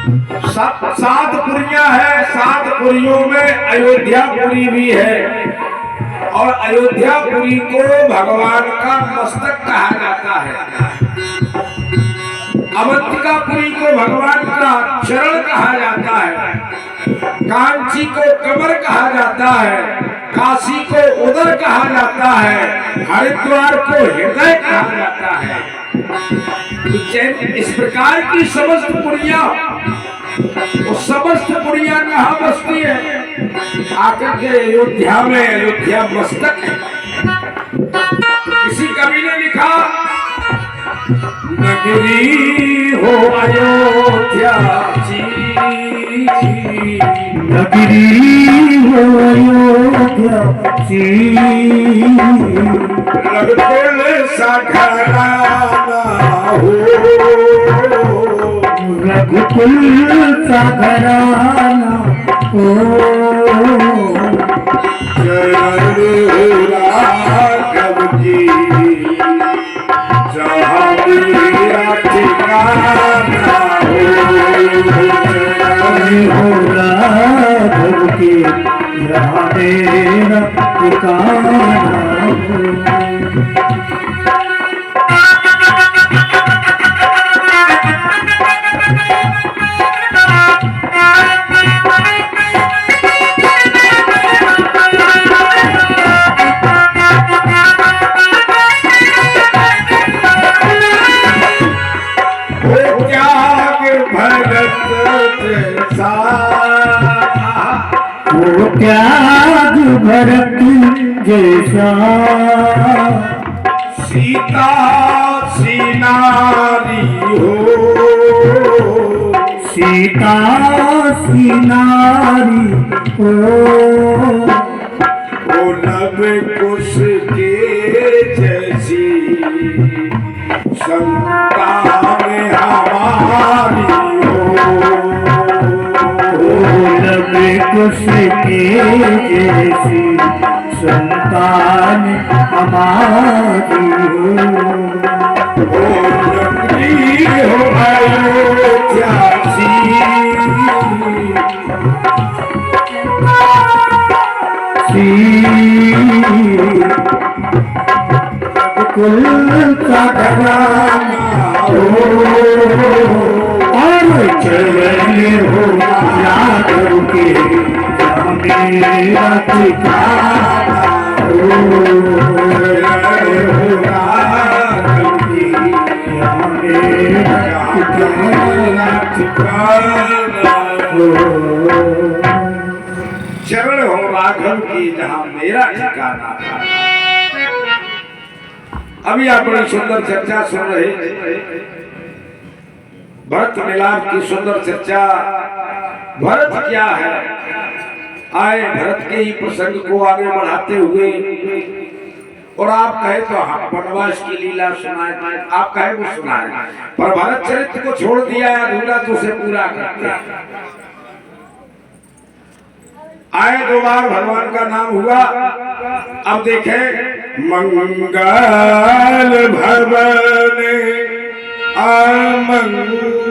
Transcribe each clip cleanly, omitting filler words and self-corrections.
सात पुरियां है, सात पुरियों में अयोध्यापुरी भी है और अयोध्यापुरी को भगवान का मस्तक कहा जाता है। अवंतिकापुरी को भगवान का चरण कहा जाता है, कांची को कमर कहा जाता है, काशी को उदर कहा जाता है, हरिद्वार को हृदय कहा जाता है। इस प्रकार की समस्त पुरियां, वो समस्त पुरियां कहाँ बसती है? आकर के अयोध्या में, अयोध्या मस्तक है। किसी कवि ने लिखा, नगरी हो अयोध्या जी, नगरी हो अयोध्या जी, रघुकुल सा घराना हो, रघुकुल सा घराना हो, चरण राघव जी जहाँ मेरा ठिकाना हो, राघव के जहाँ मेरा ठिकाना हो। वो त्याग भरत जैसा, सीता सी नारी हो, सीता सी नारी हो, वो नभ कुश के जैसी संतान हमारी हो, कुश के जैसी संतान हमारी हो, नगरी हो अयोध्या जी, रघुकुल का घराना हो, और चरण हो राघव के जहाँ मेरा ठिकाना हो, राघव की जहाँ मेरा ठिकाना हो। चरण हो राघव की जहाँ मेरा ठिकाना था। अभी आप बड़ी सुंदर चर्चा सुन रहे, भरत मिलाप की सुंदर चर्चा। भरत क्या है? आए भरत के ही प्रसंग को आगे बढ़ाते हुए, और आप कहे तो हम वनवास की लीला सुनाए, आप कहे वो सुनाए, पर भरत चरित्र को छोड़ दिया है अधूरा, तो उसे पूरा करते हैं। आए दो बार भगवान का नाम हुआ। अब देखें, मंगल भवन अमंगल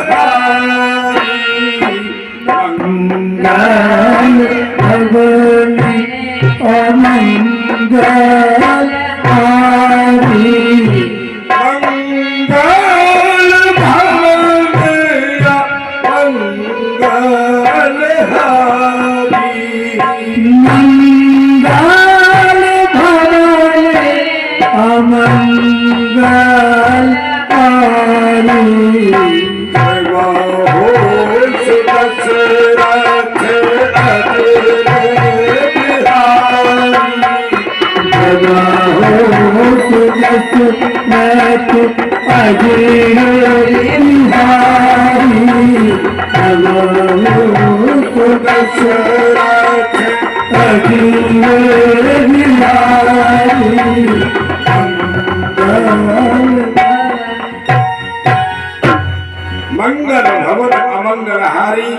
हारी, मंगल भवन अमंगल हारी, मंगल भवन अमंगल हारी, मंगल भवन अमंगल हारी, मंगल भवन अमंगल हारी,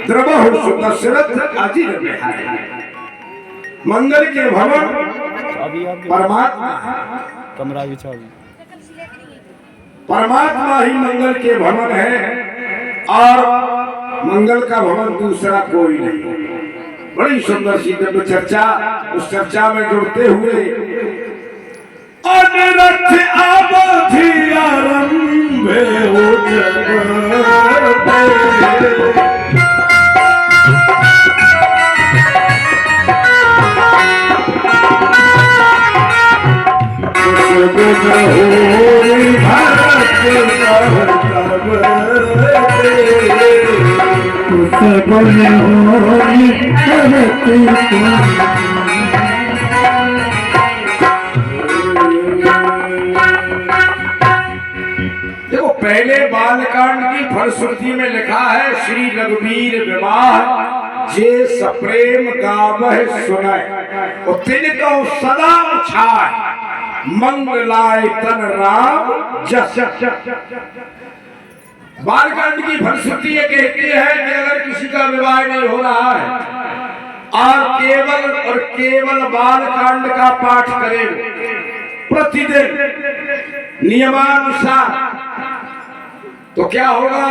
द्रवहु सुत दशरथ अजिर बिहारी। मंगल के भवन परमात्मा, कमरा की चाबी, परमात्मा ही मंगल के भवन है। और मंगल का भवन दूसरा कोई नहीं। बड़ी सुंदर सी दिव्य चर्चा, उस चर्चा में जुड़ते हुए अनरथ अवधि आरंभे हो देखो, पहले बालकांड की फलश्रुति में लिखा है श्री रघुवीर विवाह जे सप्रेम गावह सुनय और तिनको सदा उछाय मंगलाय तन राम जस। बालकांड की फलश्रुति ये कहती है कि अगर किसी का विवाह नहीं हो रहा है और केवल बालकांड का पाठ करे प्रतिदिन नियमानुसार, तो क्या होगा?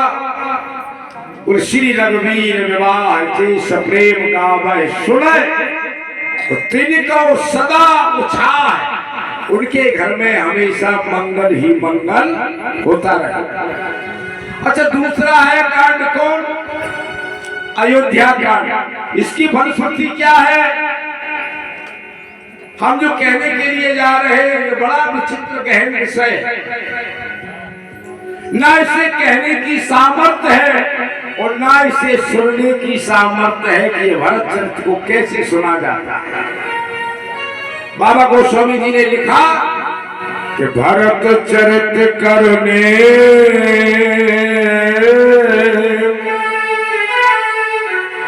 और श्री रघुवीर विवाह जे सप्रेम गावै सुनय तो तिनको सदा उछाय, उनके घर में हमेशा मंगल ही मंगल होता रहे। अच्छा, दूसरा है कांड कौन? अयोध्या कांड। इसकी फलश्रुति क्या है? हम जो कहने के लिए जा रहे हैं ये बड़ा विचित्र गहन विषय है। ना इसे कहने की सामर्थ्य है और ना इसे सुनने की सामर्थ्य है कि भरत चरित्र को कैसे सुना जाता है। बाबा गोस्वामी जी ने लिखा कि भरत चरित्र करने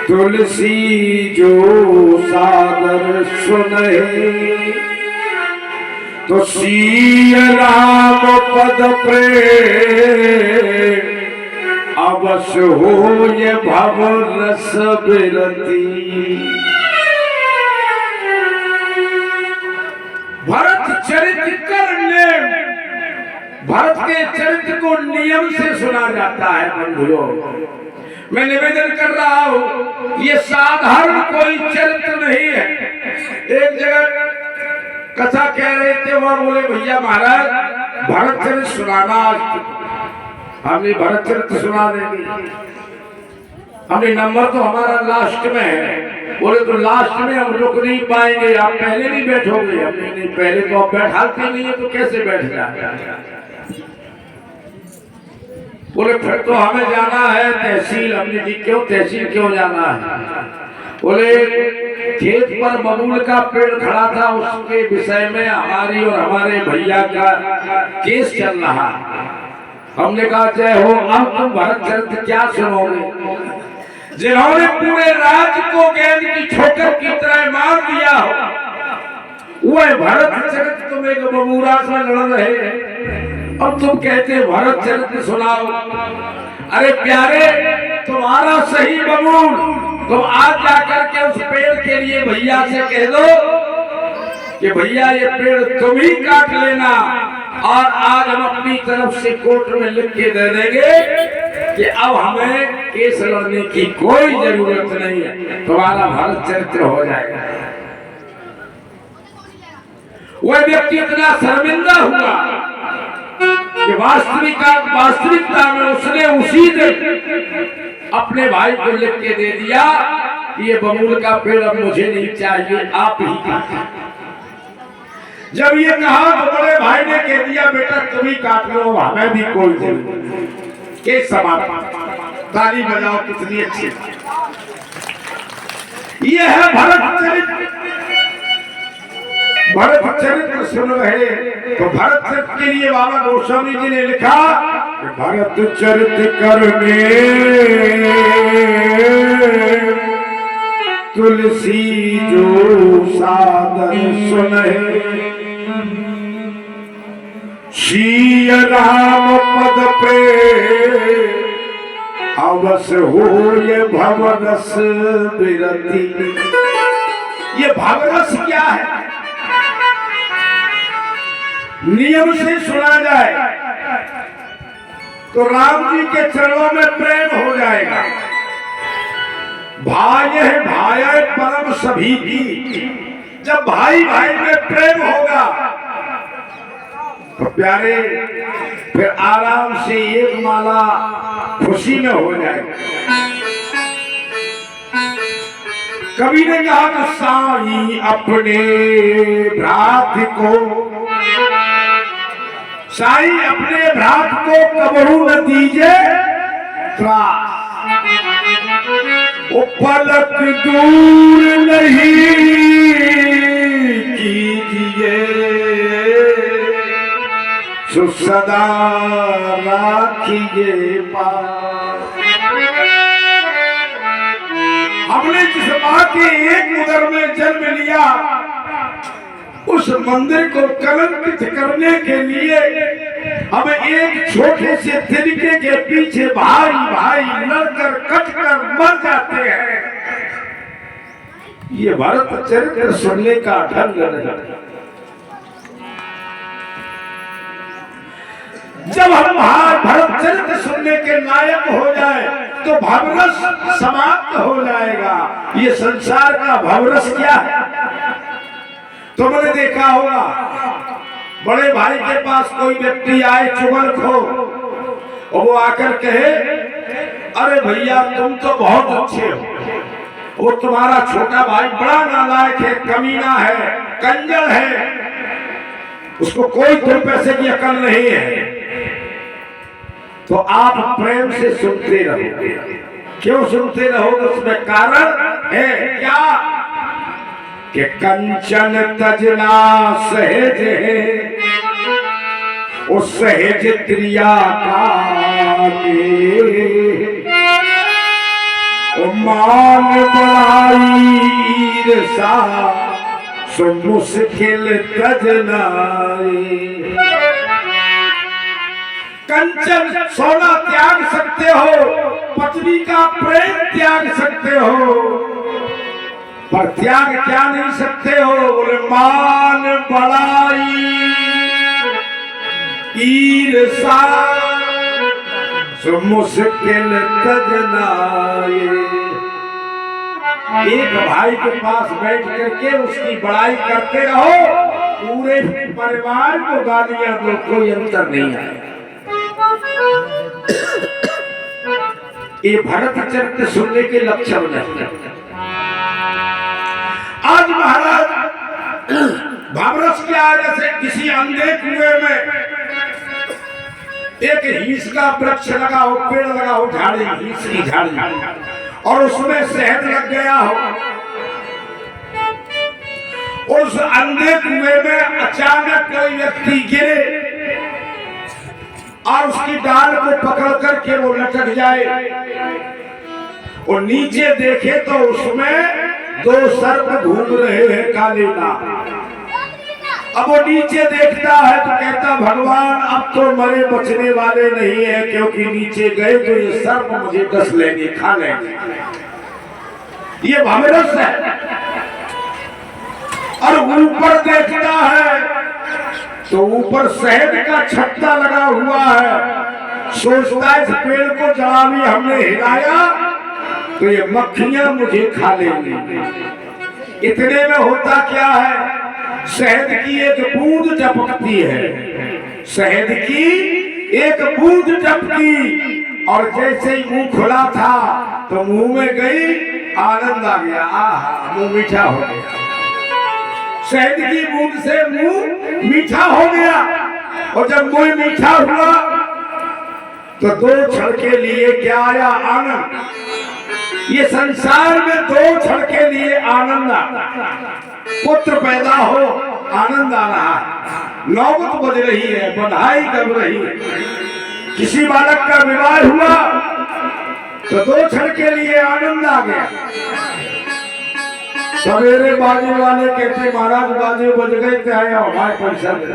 तुलसी जो सादर सुने तो सिय राम पद प्रेम अवश्य हो ये भव रस बिरती। भरत चरित्र करने, भरत के चरित्र को नियम से सुना जाता है। बंधुओं, मैं निवेदन कर रहा हूं, ये साधारण कोई चरित्र नहीं है। एक जगह कथा कह रहे थे, वहां बोले भैया महाराज भरत चरित्र सुनाना। हमने भरत चरित्र सुना देंगे, हमने नंबर तो हमारा लास्ट में है। बोले तो लास्ट में हम रुक नहीं पाएंगे, आप पहले नहीं बैठोगे। हमने नहीं, पहले तो आप बैठाते नहीं है तो कैसे बैठ जाए? बोले फिर तो हमें जाना है तहसील। हमने जी क्यों तहसील क्यों जाना है? बोले खेत पर बबूल का पेड़ खड़ा था, उसके विषय में हमारी और हमारे भैया का केस चल रहा। हमने कहा जय हो, अब तुम भरत चरित्र क्या सुनोगे? जिन्होंने पूरे राज्य को गेंद की ठोकर की तरह मार दिया हो, वह भरत चरित्र तुम एक बबूरा से लड़ रहे हैं और तुम कहते भरत चरित्र सुनाओ। अरे प्यारे, तुम्हारा सही बबूल, तुम आज जाकर के उस पेड़ के लिए भैया से कह दो कि भैया ये पेड़ तुम ही काट लेना, और आज हम अपनी तरफ से कोर्ट में लिख के दे देंगे कि अब हमें केस लड़ने की कोई जरूरत नहीं है, तुम्हारा भरत चरित्र हो जाएगा। वह व्यक्ति इतना शर्मिंदा हुआ कि वास्तविकता में उसने उसी दिन अपने भाई को लिख के दे दिया कि ये बबूल का पेड़ अब मुझे नहीं चाहिए, आप ही काटिए। जब ये कहा तो बड़े भाई ने कह दिया बेटा तुम ही काट लो, हमें भी कोई जरूरत। के समाप्त, ताली बजाओ, कितनी अच्छी। ये है भरत चरित्र। भरत चरित्र सुन रहे तो भरत चरित्र के लिए बाबा गोस्वामी जी ने लिखा कि भरत चरित्र करने तुलसी जो सादर सुने सिय राम पद प्रेम अवश्य हो ये भवरस बिरती। ये भवरस क्या है? नियम से सुना जाए तो राम जी के चरणों में प्रेम हो जाएगा। भाई है भाई है परम सभी की। जब भाई भाई में प्रेम होगा तो प्यारे फिर आराम से एक माला खुशी में हो जाएगा। कवि ने कहा कि साईं अपने भ्रात को, साईं अपने भ्रात को कबहू न दीजे त्रास, वो पलक दूर नहीं कीजिए, सो सदा राखिए पास। हमने जिस मां के एक उदर में जन्म लिया, उस मंदिर को कलंकित करने के लिए हम एक छोटे से तिनके के पीछे भाई भाई लड़कर कटकर मर जाते हैं। ये भरत चरित्र सुनने का ढंग नहीं। जब हम भरत चरित्र सुनने के लायक हो जाए तो भवरस समाप्त हो जाएगा। ये संसार का भवरस क्या है? तुमने देखा होगा, बड़े भाई के पास कोई व्यक्ति आए चुगलखो, और वो आकर कहे अरे भैया तुम तो बहुत अच्छे हो, वो तुम्हारा छोटा भाई बड़ा नालायक है, कमीना है, कंजर है, उसको कोई तुम पैसे की अकल नहीं है। तो आप प्रेम से सुनते रहोगे। क्यों सुनते रहोगे? उसमें कारण है क्या कि कंचन तजना सहज है, उस सहज क्रिया का मान बड़ाई ईर्षा सो मुश्किल तजनाए। कंचन सोना त्याग सकते हो, पत्नी का प्रेम त्याग सकते हो, पर त्याग क्या नहीं सकते हो? बोले मान बड़ाई ईर्षा सो मुश्किल तजनाए। एक भाई के पास बैठ करके उसकी बड़ाई करते रहो, पूरे परिवार को गालियां दो, कोई अंतर नहीं आएगा। ये भरत चरित्र सुनने के लक्षण नहीं। आज महाराज भवरस के आगे से किसी अंधे कुएं में एक हीस का वृक्ष लगा हो, पेड़ लगा हो, झाड़ी, हीस की झाड़ी, और उसमें शहद लग गया हो। उस अंधे कुएं में अचानक कोई व्यक्ति गिरे और उसकी डाल को पकड़ करके वो लटक जाए, और नीचे देखे तो उसमें दो सर्प घूम रहे हैं काले नाग। अब वो नीचे देखता है तो कहता भगवान अब तो मरे बचने वाले नहीं है, क्योंकि नीचे गए तो ये सर्प मुझे डस लेंगे, खा लेंगे। ये भवरस है। और ऊपर देखता है तो ऊपर शहद का छत्ता लगा हुआ है। सोचता है इस पेड़ को जड़ा भी हमने हिलाया तो ये मक्खियां मुझे खा लेंगी। इतने में होता क्या है? शहद की एक बूंद टपकती है, शहद की एक बूंद टपकी, और जैसे ही मुंह खुला था तो मुंह में गई, आनंद आ गया, आहा मुंह मीठा हो गया। शहद की बूंद से मुंह मीठा हो गया, और जब मुंह मीठा हुआ तो दो क्षण के लिए क्या आया? आनंद। ये संसार में दो क्षण के लिए आनंद आता। पुत्र पैदा हो, आनंद आ रहा है, नौबत बज रही है, बधाई कर रही है। किसी बालक का विवाह हुआ तो दो क्षण के लिए आनंद आ गया। सवेरे बाजे वाले कहते महाराज बाजे बज गए थे, आया हमारे पैसा दे,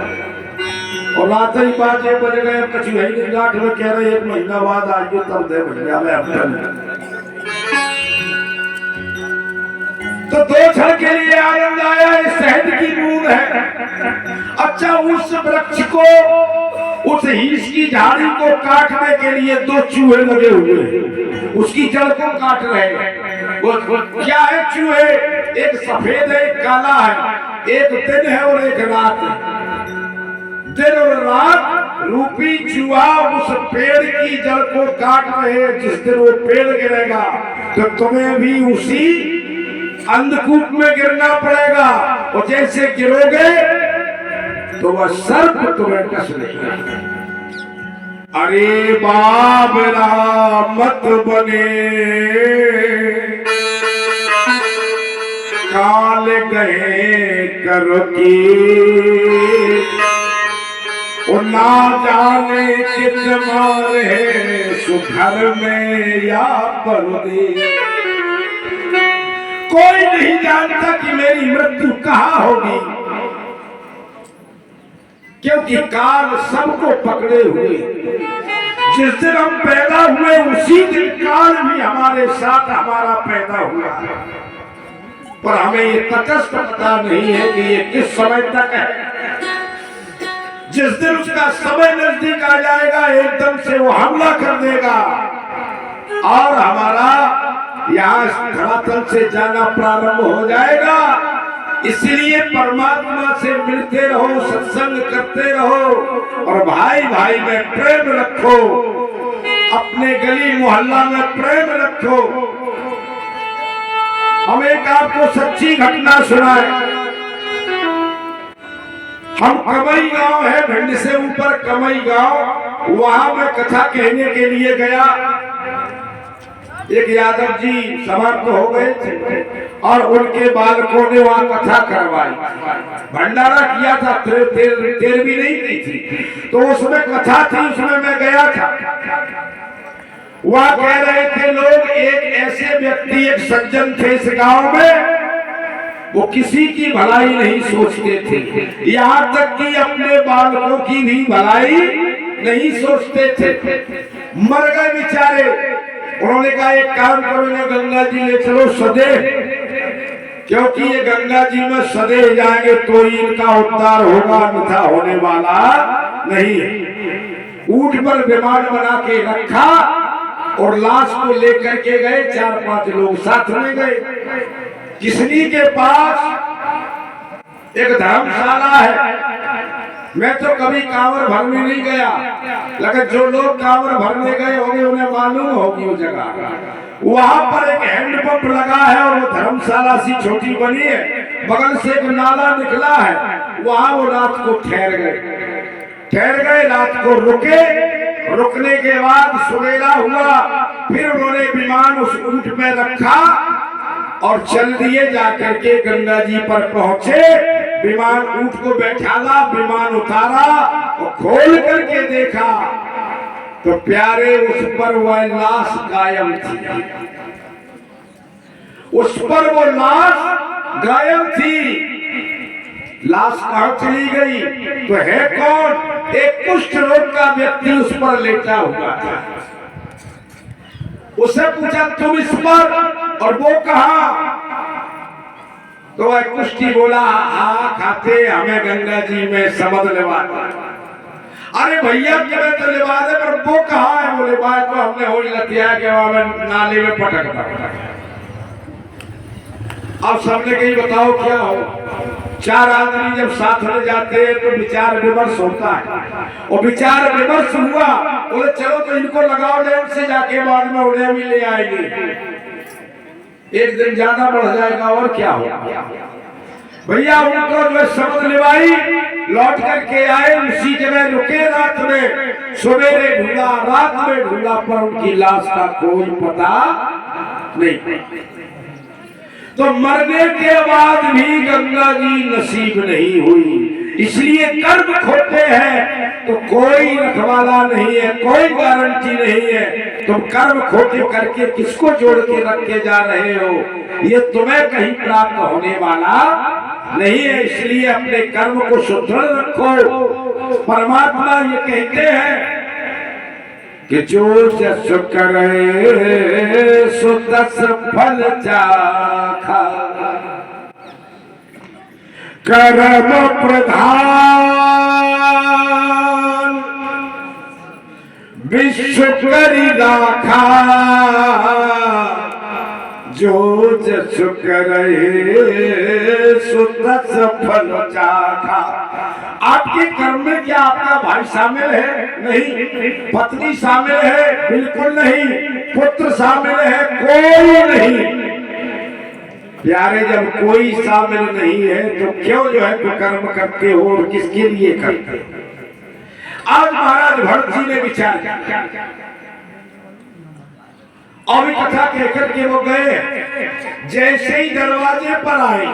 और रात ही बाजे बज गए, कचुहरी गांठ में कह रहे 1 महीना बाद आइए तब दे भैया में अपना। तो दो क्षण के लिए आनंद आया, शहद की बूंद है। अच्छा उस वृक्ष को उस हीस की झाड़ी को काटने के लिए 2 चूहे लगे हुए हैं, उसकी जड़ को काट रहे हैं। वो क्या है चूहे? एक सफेद है, एक काला है, एक दिन है और एक रात है। दिन और रात रूपी चूहा उस पेड़ की जड़ को काट रहे हैं। जिस दिन वो पेड़ गिरेगा तो तुम्हें भी उसी अंधकूप में गिरना पड़ेगा, और जैसे गिरोगे तो वह सर्प तुम्हें कस लेगा। अरे बाबरा मत बने काल गए करो की, ना जाने कित मारे सुघर में या परदे। कोई नहीं जानता कि मेरी मृत्यु कहाँ होगी, क्योंकि काल सबको पकड़े हुए। जिस दिन हम पैदा हुए उसी दिन काल भी हमारे साथ हमारा पैदा हुआ, पर हमें ये तटस्थ पता नहीं है कि ये किस समय तक है। जिस दिन उसका समय नजदीक आ जाएगा एकदम से वो हमला कर देगा और हमारा यहाँ धरातल से जाना प्रारंभ हो जाएगा। इसलिए परमात्मा से मिलते रहो, सत्संग करते रहो और भाई भाई में प्रेम रखो, अपने गली मोहल्ला में प्रेम रखो। हम एक आपको सच्ची घटना सुनाए। हम कमई गांव है, भिंड से ऊपर कमई गांव, वहां मैं कथा कहने के लिए गया। एक यादव जी समाप्त हो गए थे और उनके बालकों ने वहां कथा करवाई, भंडारा किया था, तेल भी नहीं की थी, तो उसमें कथा थी, उसमें मैं गया था। वहां कह रहे थे लोग, एक ऐसे व्यक्ति, एक सज्जन थे इस गांव में, वो किसी की भलाई नहीं सोचते थे, यहाँ तक कि अपने बालकों की भी भलाई नहीं सोचते थे। मर गए बेचारे। उन्होंने कहा एक काम करो, इन्हें गंगा जी ले चलो सदे, क्योंकि ये गंगा जी में सदे जाएंगे तो ही इनका उद्धार होगा, अन्यथा होने वाला नहीं है। ऊंट पर विमान बना के रखा और लाश को लेकर के गए। 4-5 लोग साथ में गए। किसनी के पास एक धर्मशाला है। मैं तो कभी कांवर भरने नहीं गया, लेकिन जो लोग कांवर भरने गए होंगे उन्हें मालूम होगी वो जगह। वहां पर एक हैंडपंप लगा है और वो धर्मशाला सी छोटी बनी है, बगल से एक नाला निकला है। वहां वो रात को ठहर गए, रात को रुके। रुकने के बाद सवेरा हुआ, फिर उन्होंने विमान उस ऊंट में रखा और चल दिए। जाकर के गंगा जी पर पहुंचे, विमान ऊंट को बैठाला, विमान उतारा और खोल करके देखा तो प्यारे उस पर वह लाश गायब थी। उस पर वो लाश गायब थी। लाश कहां चली गई? तो है कौन? एक कुष्ठ रोग का व्यक्ति उस पर लेटा हुआ था। उससे पूछा तुम इस पर, और वो कहा? तो वह कुष्ठी बोला खाते हमें गंगा जी में समझ लेवा। अरे भैया क्या तो लेवा दे, पर वो कहा है? बोले बात तो हमने हो लतिया के वहां नाले में पटक। अब सबने कहीं बताओ क्या हो? 4 आदमी जब साथ में जाते हैं तो विचार विमर्श होता है, और विचार विमर्श हुआ, बोले चलो तो इनको लगाओ लेन से जाके बाद में उन्हें भी ले आएंगे, एक दिन ज्यादा बढ़ जाएगा और क्या होगा। भैया उनको जो समझ लेवाई, लौट करके आए, उसी जगह रुके। रात में सवेरे ढूंढा, रात में ढूंढा, पर उनकी लाश का कोई पता नहीं। तो मरने के बाद भी गंगा जी नसीब नहीं हुई। इसलिए कर्म खोटे हैं तो कोई रखवाला नहीं है, कोई गारंटी नहीं है। तुम कर्म खोटे करके किसको जोड़ के रख के जा रहे हो? ये तुम्हें कहीं प्राप्त होने वाला नहीं है। इसलिए अपने कर्म को सुदृढ़ रखो। परमात्मा ये कहते हैं कि जो जस करे सो तस फल चाखा, कर्म प्रधान विश्व करी राखा जो जस करे सुत सफल चाखा। आपके कर्म में क्या आपका भाई शामिल है? नहीं। पत्नी शामिल है? बिल्कुल नहीं। पुत्र शामिल है? कोई नहीं। प्यारे, जब कोई शामिल नहीं है तो क्यों जो है तो कर्म करते हो और किसके लिए करते हो? आज महाराज भरत जी ने विचार किया और कथा कहकर के वो गए। जैसे ही दरवाजे पर आए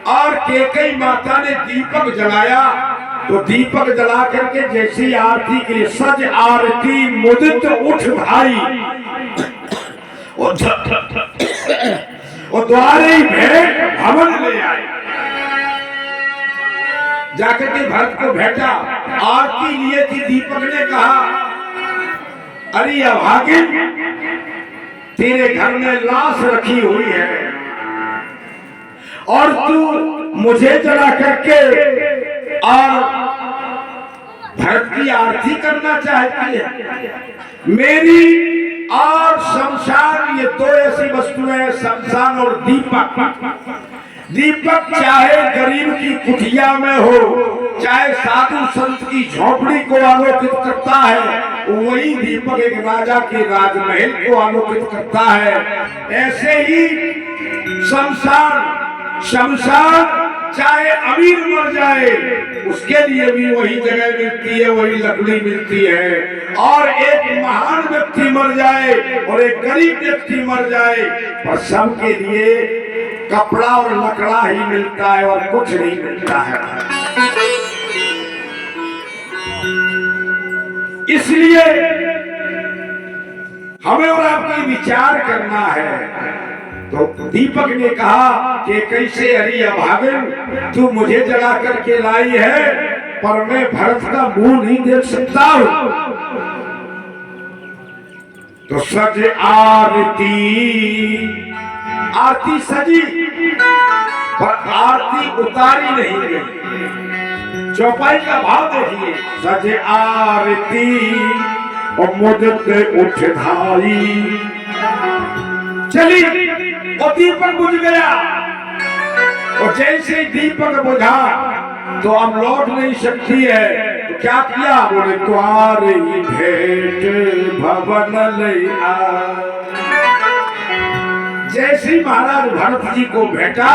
और केकई माता ने दीपक जलाया तो दीपक जला करके जैसी आरती के लिए सज आरती मुदित उठ भाई और द्वारे ही भेंट भवन ले आए। जाकर के भरत को भेंटा, आरती लिए थी। दीपक ने कहा, अरे अभागिन, तेरे घर में लाश रखी हुई है और तू मुझे जला करके और भरत की आरती करना चाहती है। मेरी और शमशान, ये दो ऐसी वस्तुएं, शमशान और दीपक। दीपक चाहे गरीब की कुटिया में हो, चाहे साधु संत की झोपड़ी को आलोकित करता है, वही दीपक एक राजा के राजमहल को आलोकित करता है। ऐसे ही शमशान चाहे अमीर मर जाए उसके लिए भी वही जगह मिलती है, वही लकड़ी मिलती है। और एक महान व्यक्ति मर जाए और एक गरीब व्यक्ति मर जाए, पर सबके लिए कपड़ा और लकड़ा ही मिलता है और कुछ नहीं मिलता है। इसलिए हमें और आपको विचार करना है। तो दीपक ने कहा कि कैसे हरि अभागिन, तू मुझे जला करके लाई है, पर मैं भरत का मुंह नहीं देख सकता हूं। तो सज आरती, आरती सजी पर आरती उतारी नहीं गई। चौपाई का भाव देखिए, सज आरती और मुदित उठ धाई। चली और दीपक बुझ गया, और जैसे दीपक बुझा तो अब लौट नहीं सकती है। तो क्या किया? बोले द्वारे ही भेंट भवन लैया। जैसे ही महाराज भरत जी को भेंटा,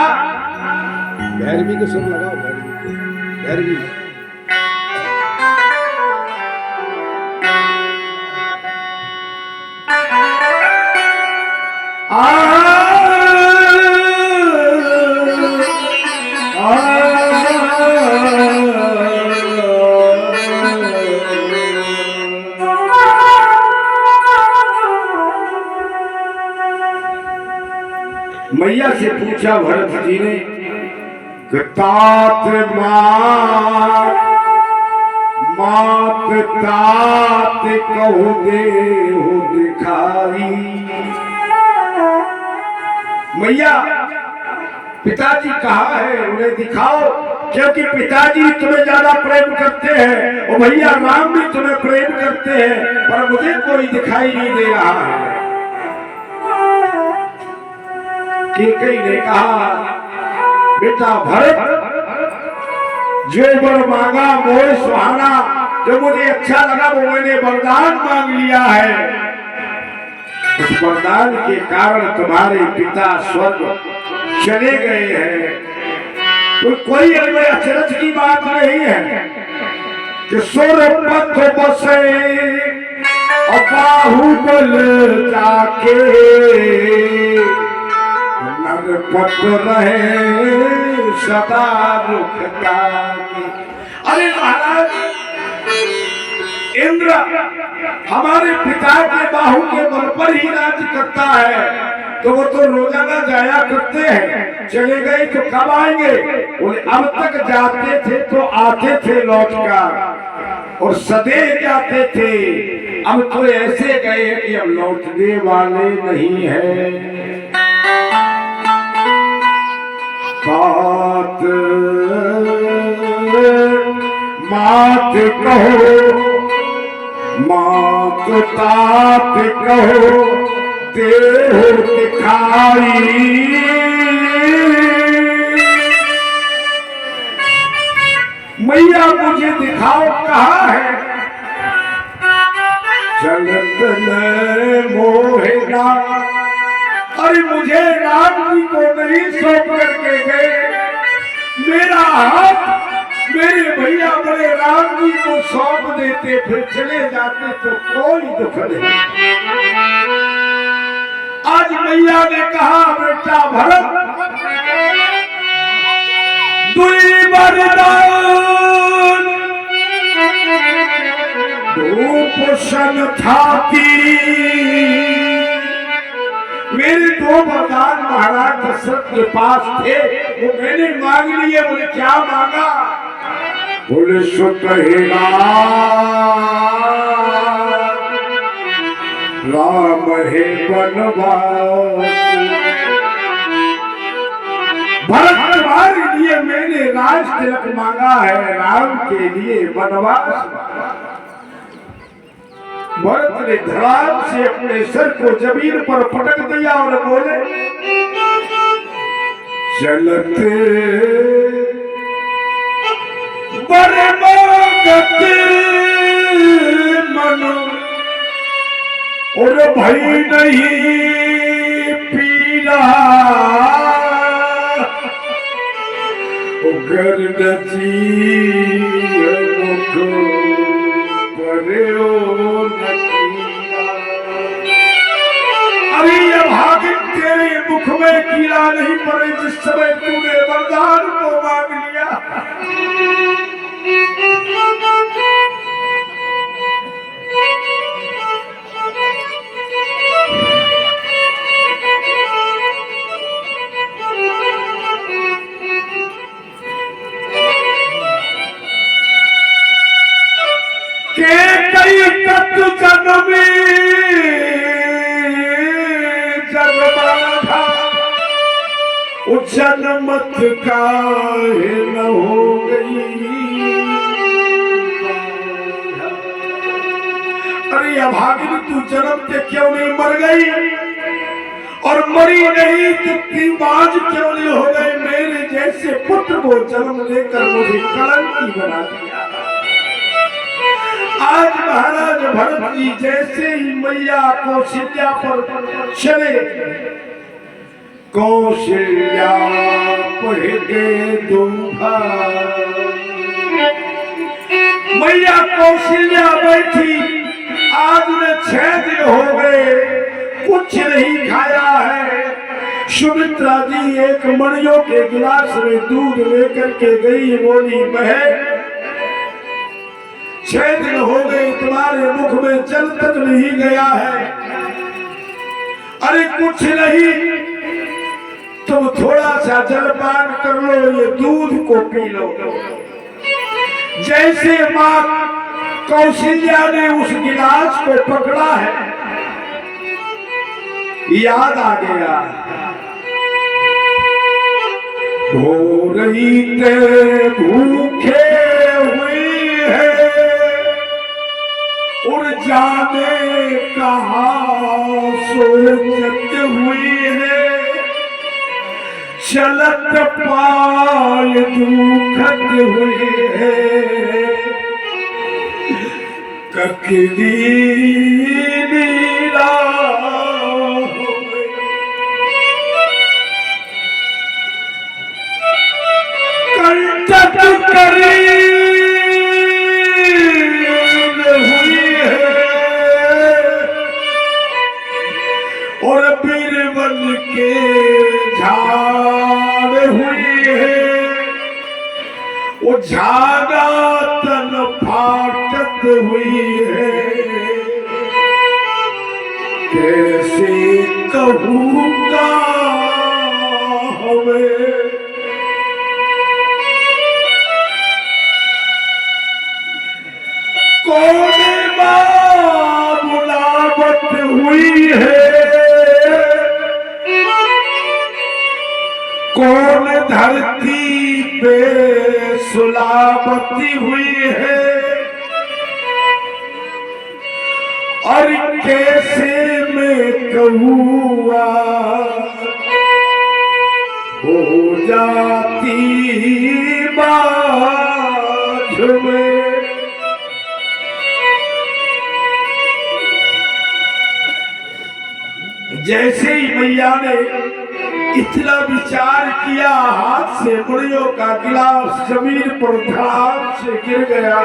भैरवी को सुन लगाओ, भैरवी मैया से पूछा भरत जी ने कि तात मात तात कहु देहु दिखाई। मैया, पिताजी कहाँ है? उन्हें दिखाओ, क्योंकि पिताजी तुम्हें ज्यादा प्रेम करते हैं और भैया राम भी तुम्हें प्रेम करते हैं, पर मुझे कोई दिखाई नहीं दे रहा है। केकई ने कहा, बेटा भरत, जो वर मांगा मोह सुहाना, जो मुझे अच्छा लगा वो मैंने वरदान मांग लिया है। उस वरदान के कारण तुम्हारे पिता स्वर्ग चले गए हैं। तो कोई अचरज की बात नहीं है कि सुर पथ बसे और बाहुबल जाके नरपत रहे सदा रुखता। अरे महाराज, इंद्र हमारे पिता के बाहु के बल पर ही राज करता है, तो वो तो रोजाना जाया करते हैं, चले गए तो कब आएंगे? बोले अब तक जाते थे तो आते थे लौटकर, और सदैव जाते थे, अब तो ऐसे गए कि अब लौटने वाले नहीं है। तात मात कहो मात तात कहो देह दिखाई, मैया मुझे दिखाओ कहाँ है, चलत न मोहेगा। अरे मुझे राम जी को नहीं सौंप करके गए, मेरा हाथ मेरे भैया बड़े राम जी को सौंप देते फिर चले जाते तो कोई दुख नहीं। आज मैया ने कहा बेटा भरत दुई वरदान धूप सन थाती, मेरे दो वरदान महाराज दशरथ के पास थे, वो मैंने मांग लिए। बोले क्या मांगा? बोले सुत हेगा राम हे बनवास, भरत तुम्हारे लिए मैंने राज तिलक मांगा है, राम के लिए वनवास। भरत ने धड़ाम से अपने सर को जमीन पर पटक दिया और बोले चलते बरमागत मनो और भई नहीं पीला, उगर नची मुख परो नकीला। अरे ये भागिन तेरे मुख में कीड़ा नहीं पड़े जिस समय तूने वरदान को मांग लिया। जनमत काहे न हो गई। अरे अभागिन तू जन्म के क्यों नहीं मर गई, और मरी नहीं तो तीबाज क्यों नहीं हो गई। मेरे जैसे पुत्र को जन्म देकर मुझे कलंकी बना दिया। आज महाराज भरत जी जैसे ही मैया कौशल्या पर चले, कौशल्या पहले दूंगा। मैया कौशल्या बैठी, आज में 6 दिन हो गए, कुछ नहीं खाया है। सुमित्रा जी एक मणियों के गिलास में दूध लेकर के गई, बोली बहन 6 दिन हो गए, तुम्हारे मुख में जल तक नहीं गया है। अरे कुछ नहीं, तुम थोड़ा सा जलपान कर लो, ये दूध को पी लो। जैसे मां कौशल्या ने उस गिलास को पकड़ा है, याद आ गया, हो रही ते भूखे हुई है, उड़ जाने कहाँ सोचत हुई है। चलत पाल दुखत हुई है, ककली नीला कंटक करी हुई है, और बीरबल के झाड़ हुई है। वो झागा तन फाटत हुई है, कैसे कहूँगा हमें। कौन माँ बुलावत हुई है, कौन धरती पे सुलावती हुई है। और कैसे मैं कहूँगा हो जाती बाझ में। जैसे ही मैया ने इतना विचार किया, हाथ से मुड़ियों का गिलास जमीन पर धड़ाम से गिर गया,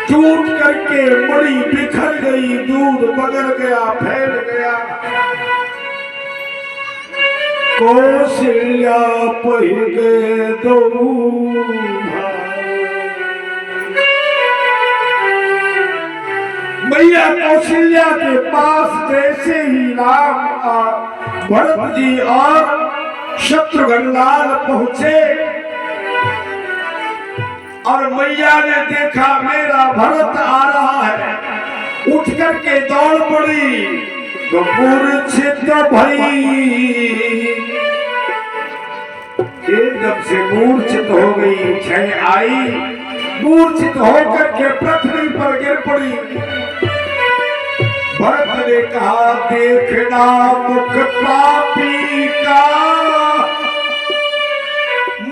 टूट करके मुड़ी बिखर गई, दूध बगल गया, फैल गया। कौशल्या पहिर गए दो मैया कौशल्या के पास जैसे ही राम भरत जी और शत्रुघ्न लाल पहुंचे और मैया ने देखा मेरा भरत आ रहा है, उठ करके दौड़ पड़ी तो मूर्छित भई, एकदम से मूर्छित हो गई, क्षय आई, मूर्छित होकर के पृथ्वी पर गिर पड़ी। भरत ने कहा देखना मुख पापी का,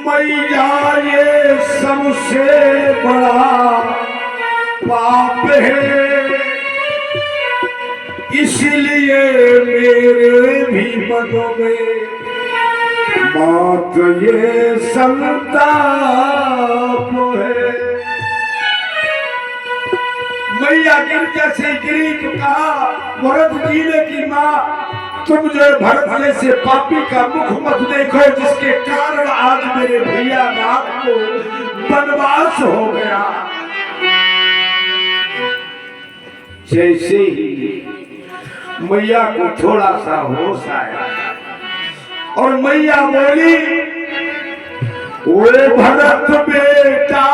मैया ये सबसे बड़ा पाप है, इसलिए मेरे भी मनों में बात ये संताप है। मैया गिर से गिरी तो कहा भरत जी ने कि माँ तुम जो भरत जैसे पापी का मुख मत देखो, जिसके कारण आज मेरे भैया नाथ को वनवास हो गया। जैसे ही मैया को थोड़ा सा होश आया और मैया बोली ओए भरत बेटा,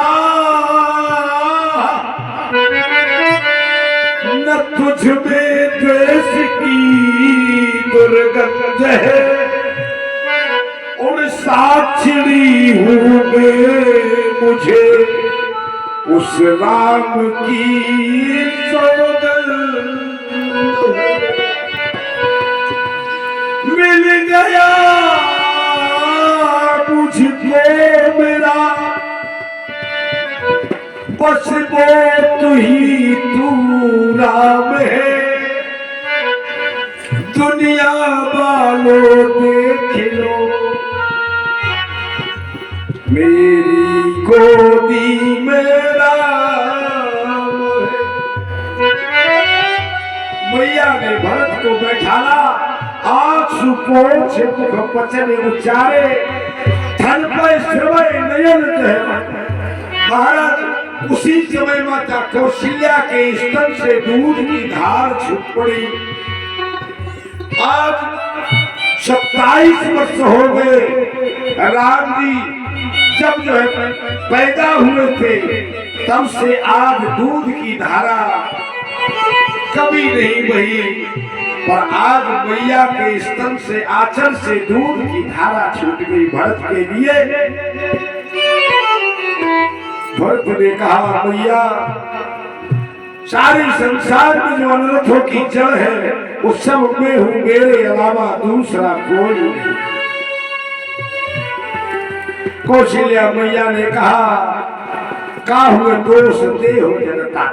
न तुझ में द्वेष की दुर्गंध है, उन साक्षी हूँ मुझे उस राम की सौगंध मिल गया मुझको मेरा, बस वो तू ही तू राम है, दुनिया वालों देख लो मेरी गोदी में राम है। मैया ने भरत को बैठाला, आंसू पोंछ मुख वचन उच्चारे, धन पर श्रवय नयन महाराज। उसी समय माता कौशल्या के स्तन से दूध की धार छूट पड़ी। आज 27 वर्ष हो गए राम जी जब जो है पैदा हुए थे, तब से आज दूध की धारा कभी नहीं बही, पर आज मैया के स्तन से आंचल से दूध की धारा छूट गई भरत के लिए। भरत ने कहा मैया सारे संसार में जो अनर्थों की जड़ है उस सब में हूं, मेरे अलावा दूसरा कोई नहीं। कौशल्या मैया ने कहा हुए दोष दे हो जनता,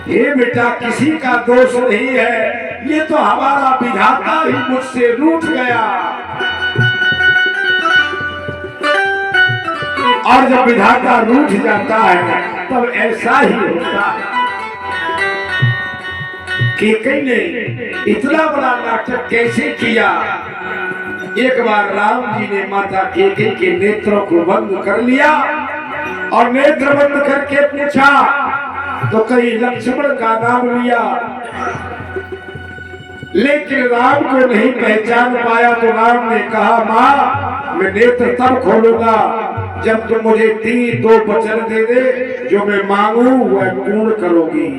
हे बेटा किसी का दोष नहीं है, ये तो हमारा विधाता ही मुझसे रूठ गया। और जब विधाता रूठ जाता है तब ऐसा ही होता है। केकई ने इतना बड़ा नाटक कैसे किया। एक बार राम जी ने माता केकई के नेत्रों को बंद कर लिया और नेत्र बंद करके पूछा तो कहीं लक्ष्मण का नाम लिया, लेकिन राम को नहीं पहचान पाया। तो राम ने कहा माँ मैं नेत्र तब खोलूंगा जब तुम मुझे 2 वचन दे दे, जो मैं मांगू वह पूर्ण करोगी।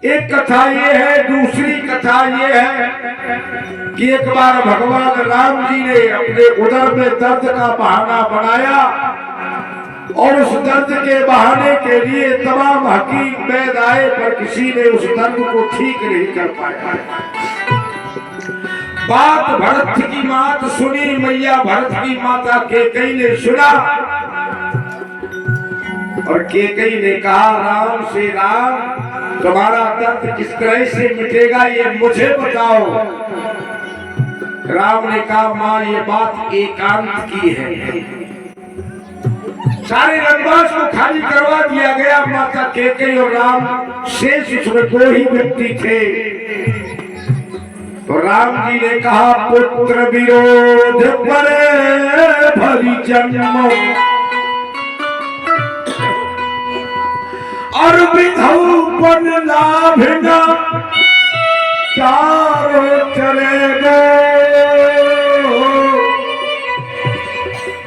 एक कथा ये है। दूसरी कथा ये है कि एक बार भगवान राम जी ने अपने उदर में दर्द का बहाना बनाया और उस दर्द के बहाने के लिए तमाम हकीम वैद आए, पर किसी ने उस दर्द को ठीक नहीं कर पाया। बात भरत की मात सुनी, मैया भरत की माता केकई ने सुना, और केकई ने कहा राम से राम तुम्हारा दर्द किस तरह से मिटेगा ये मुझे बताओ। राम ने कहा मां ये बात एकांत की है। सारे रंगबाज को खाली करवा दिया गया। माता केकई और राम शेष उसमें 2 ही व्यक्ति थे। तो राम जी ने कहा पुत्र विरोध पर भरी जन्म और विधौपन लाभ न चारों चले गए।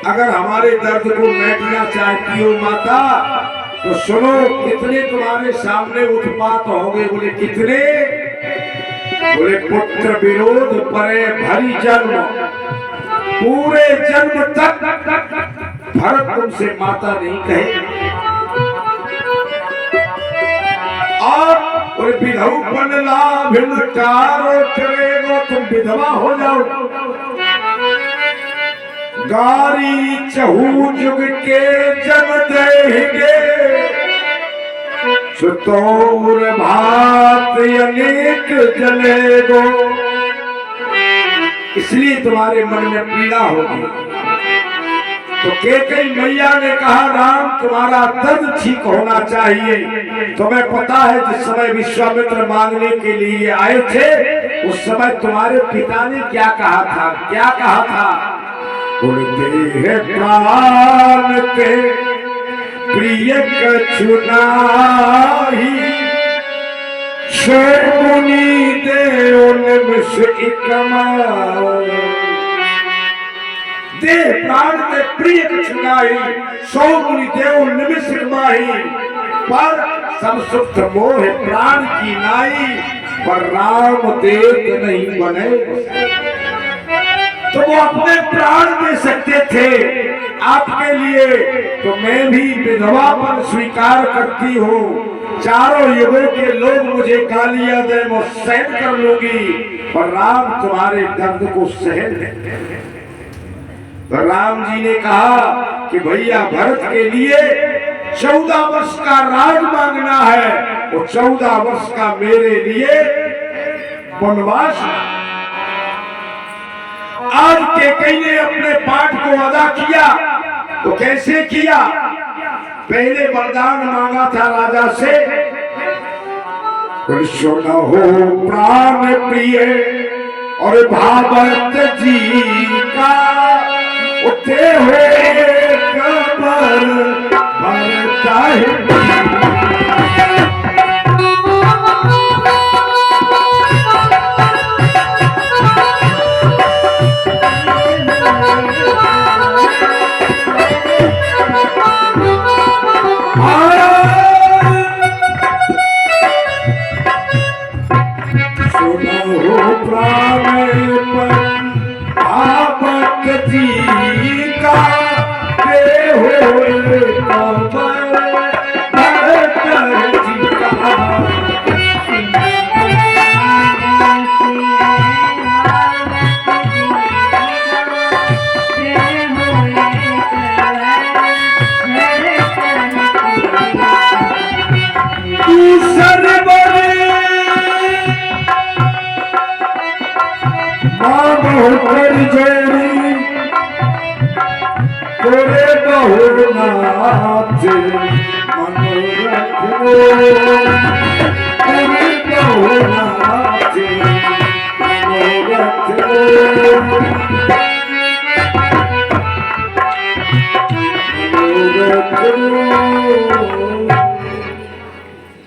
अगर हमारे दर्द को मिटना चाहती हो माता तो सुनो, कितने तुम्हारे सामने उत्पात हो गए। बोले कितने? बोले पुत्र विरोध परे भरी जन्म, पूरे जन्म तक भरत तुमसे माता नहीं कहे। और विधौपन लाभ चारों चलेगो, तुम विधवा हो जाओ। गारी चहू जुग के जन देंगे, सुतौर भात अनेक जलेगो। इसलिए तुम्हारे मन में पीड़ा होगी। तो केकई मैया ने कहा राम तुम्हारा दर्द ठीक होना चाहिए। तुम्हें पता है जिस समय विश्वामित्र मांगने के लिए आए थे उस समय तुम्हारे पिता ने क्या कहा था? क्या कहा था? उड़ते हैं प्राण के प्रिय कछु नाही, शोमुनि देव निमिष दे प्राण के प्रिय कछु नाही, शोमुनि देव निमिष माही। पर सब सुख मोह प्राण की नाई, पर राम देव नहीं बने। तो वो अपने प्राण दे सकते थे आपके लिए। तो मैं भी विधवापन स्वीकार करती हूँ। चारों युगों के लोग मुझे गालियां दे वो सहन कर लूंगी, पर राम तुम्हारे दर्द को सहन नहीं। तो राम जी ने कहा कि भैया भरत के लिए 14 वर्ष का राज मांगना है, और 14 वर्ष का मेरे लिए वनवास। आज केकई ने अपने पाठ को अदा किया। तो कैसे किया? पहले वरदान मांगा था राजा से, सुनो हो प्राण प्रिय और भावत जी का, उठे हुए कबर भरता है।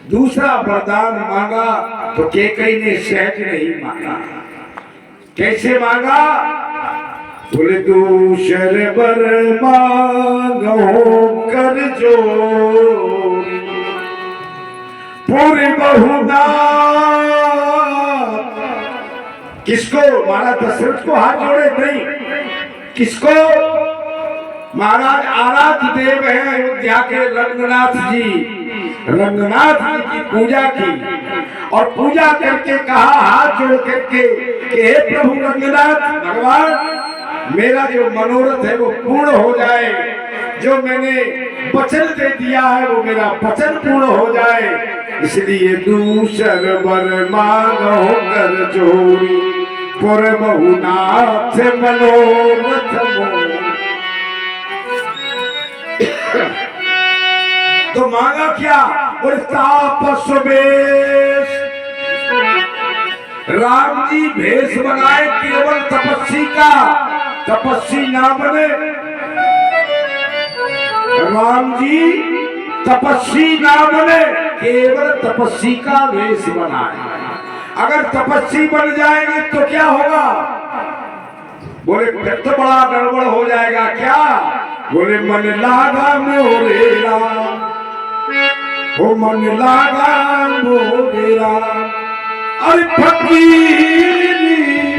दूसरा वरदान मांगा तो केकई ने सहज नहीं मांगा। कैसे मांगा? बोले दूसर बर मांगो कर जो पूरी बहुना। किसको? महाराज दशरथ को हाथ जोड़े नहीं। किसको? महाराज आराध्य देव हैं अयोध्या के रंगनाथ जी। रंगनाथ जी की पूजा की और पूजा करके कहा हाथ जोड़ करके कि हे प्रभु रंगनाथ भगवान, मेरा जो मनोरथ है वो पूर्ण हो जाए, जो मैंने वचन दे दिया है वो मेरा वचन पूर्ण हो जाए, इसलिए दूसर वर मांगो कर जोड़ी पुर बहुनाथ मनोरथ मोर। तो मांगा क्या? और तापस वेश, राम जी भेष बनाए केवल तपस्वी का, तपस्वी ना बने। राम जी तपस्वी ना बने, केवल तपस्वी का वेश बनाए। अगर तपस्वी बन जाएंगे तो क्या होगा? बोले फिर तो बड़ा गड़बड़ हो जाएगा। क्या? बोले मन लागा मोरे राम, हो मन लागा मोरे राम, अरे फकीरी में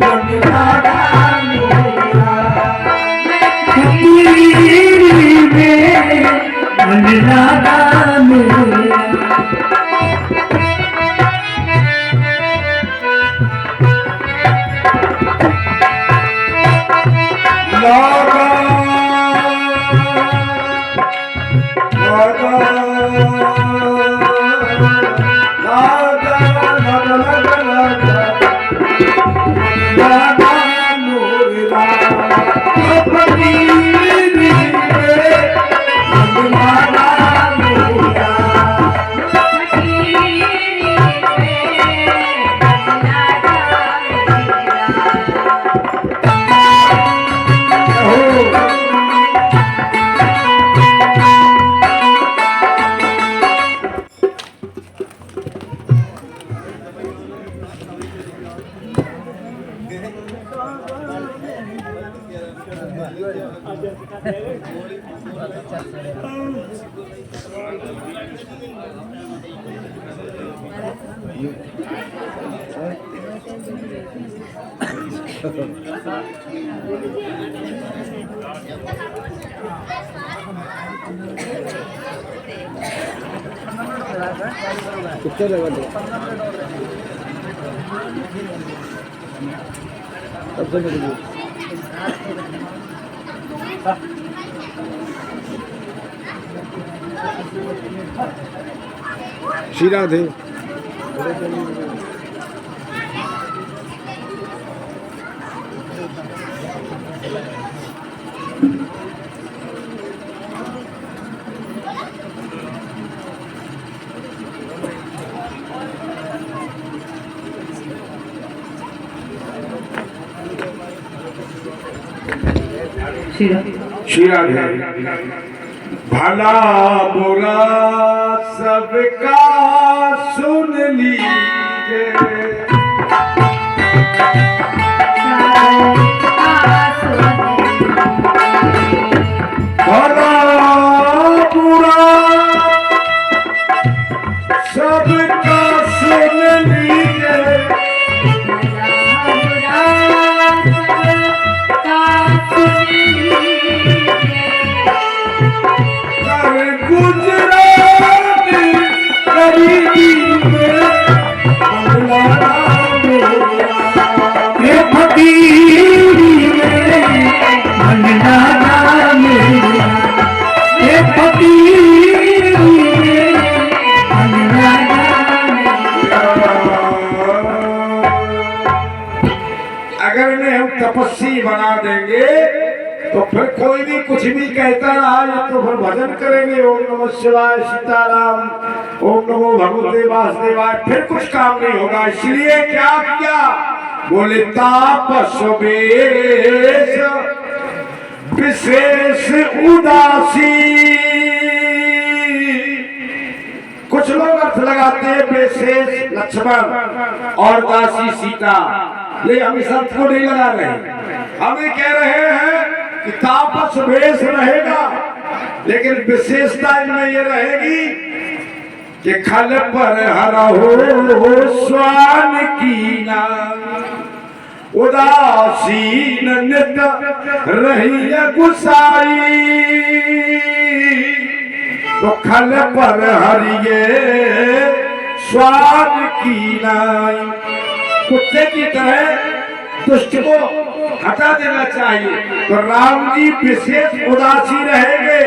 मन लागा मोरे राम, फकीरी में मन लागा मोरे राम। लागा लागा लागा लागा लागा लागा मोरे राम, फकीरी में मन लागा मोरे राम। कितने लेवल है? सबसे बड़ी श्री राधे। श्री राधे। भला बुरा सबका सुन लीजिए, भला बुरा सबका सुन लीजिए, अगर इन्हें हम तपस्वी बना देंगे तो फिर कोई भी कुछ भी कहता रहा या तो फिर भजन करेंगे ओम नमः शिवाय सीताराम, ओम नमो भगवते वासुदेवाय, फिर कुछ काम नहीं होगा। इसलिए क्या किया? बोले तापस वेश विशेष उदासी। कुछ लोग अर्थ लगाते हैं विशेष लक्ष्मण और दासी सीता, ये हम इस अर्थ को नहीं लगा रहे, हमें कह रहे हैं कि तापस वेश रहेगा, लेकिन विशेषता इनमें ये रहेगी कि खल पर हरा हो स्वान की ना, उदासीन नित रही गुसाई, तो खल पर हरिये स्वाद की नाई। कुत्ते की तरह दुष्ट को हटा देना चाहिए, तो राम जी विशेष उदासी रहेंगे।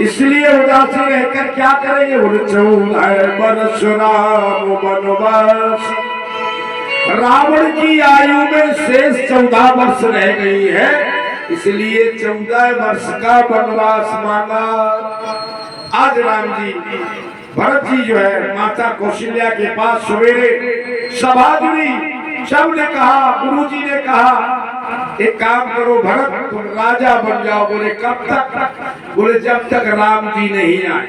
इसलिए उदासी रहकर क्या करेंगे? बोले 14 वर्ष राम वनवास। रावण की आयु में शेष 14 वर्ष रह गई है, इसलिए 14 वर्ष का वनवास मांगा। आज राम जी भरत जी जो है माता कौशल्या के पास सवेरे सभा जुड़ी, सबने कहा, गुरु जी ने कहा एक काम करो भरत, तुम राजा बन जाओ। बोले कब तक? बोले जब तक राम जी नहीं आए।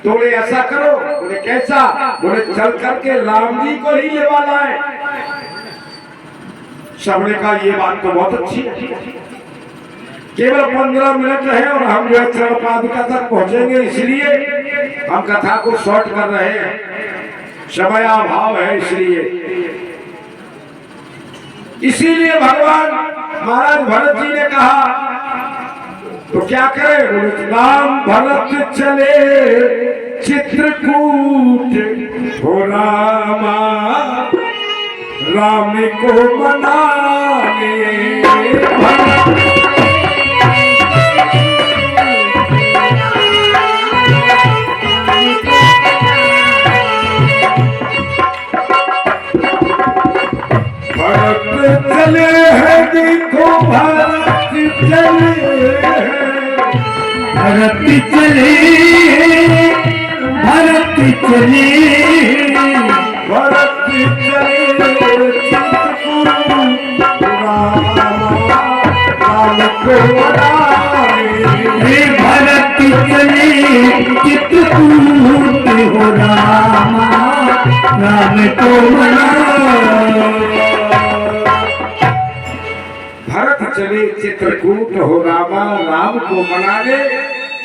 तो बोले ऐसा करो। बोले कैसा? बोले चल करके राम जी को ही ले वाला है। सबने कहा ये बात तो बहुत अच्छी है, केवल 15 मिनट है और हम जो है चरण पादुका तक पहुंचेंगे, इसलिए हम कथा को शॉर्ट कर रहे हैं, समय अभाव है। इसीलिए भगवान महाराज भरत जी ने कहा तो क्या करे? बोले राम भरत चले चित्रकूट, हो रामा राम को मनाने। भरत चले हैं, देखो भरत चले हैं, भरत चले, भरत चले, भरत चले राम को मनाने। भरत चले चित्रकूट, हो रामा राम को मनाने। भरत चले चित्रकूट, हो रामा राम को मनाने।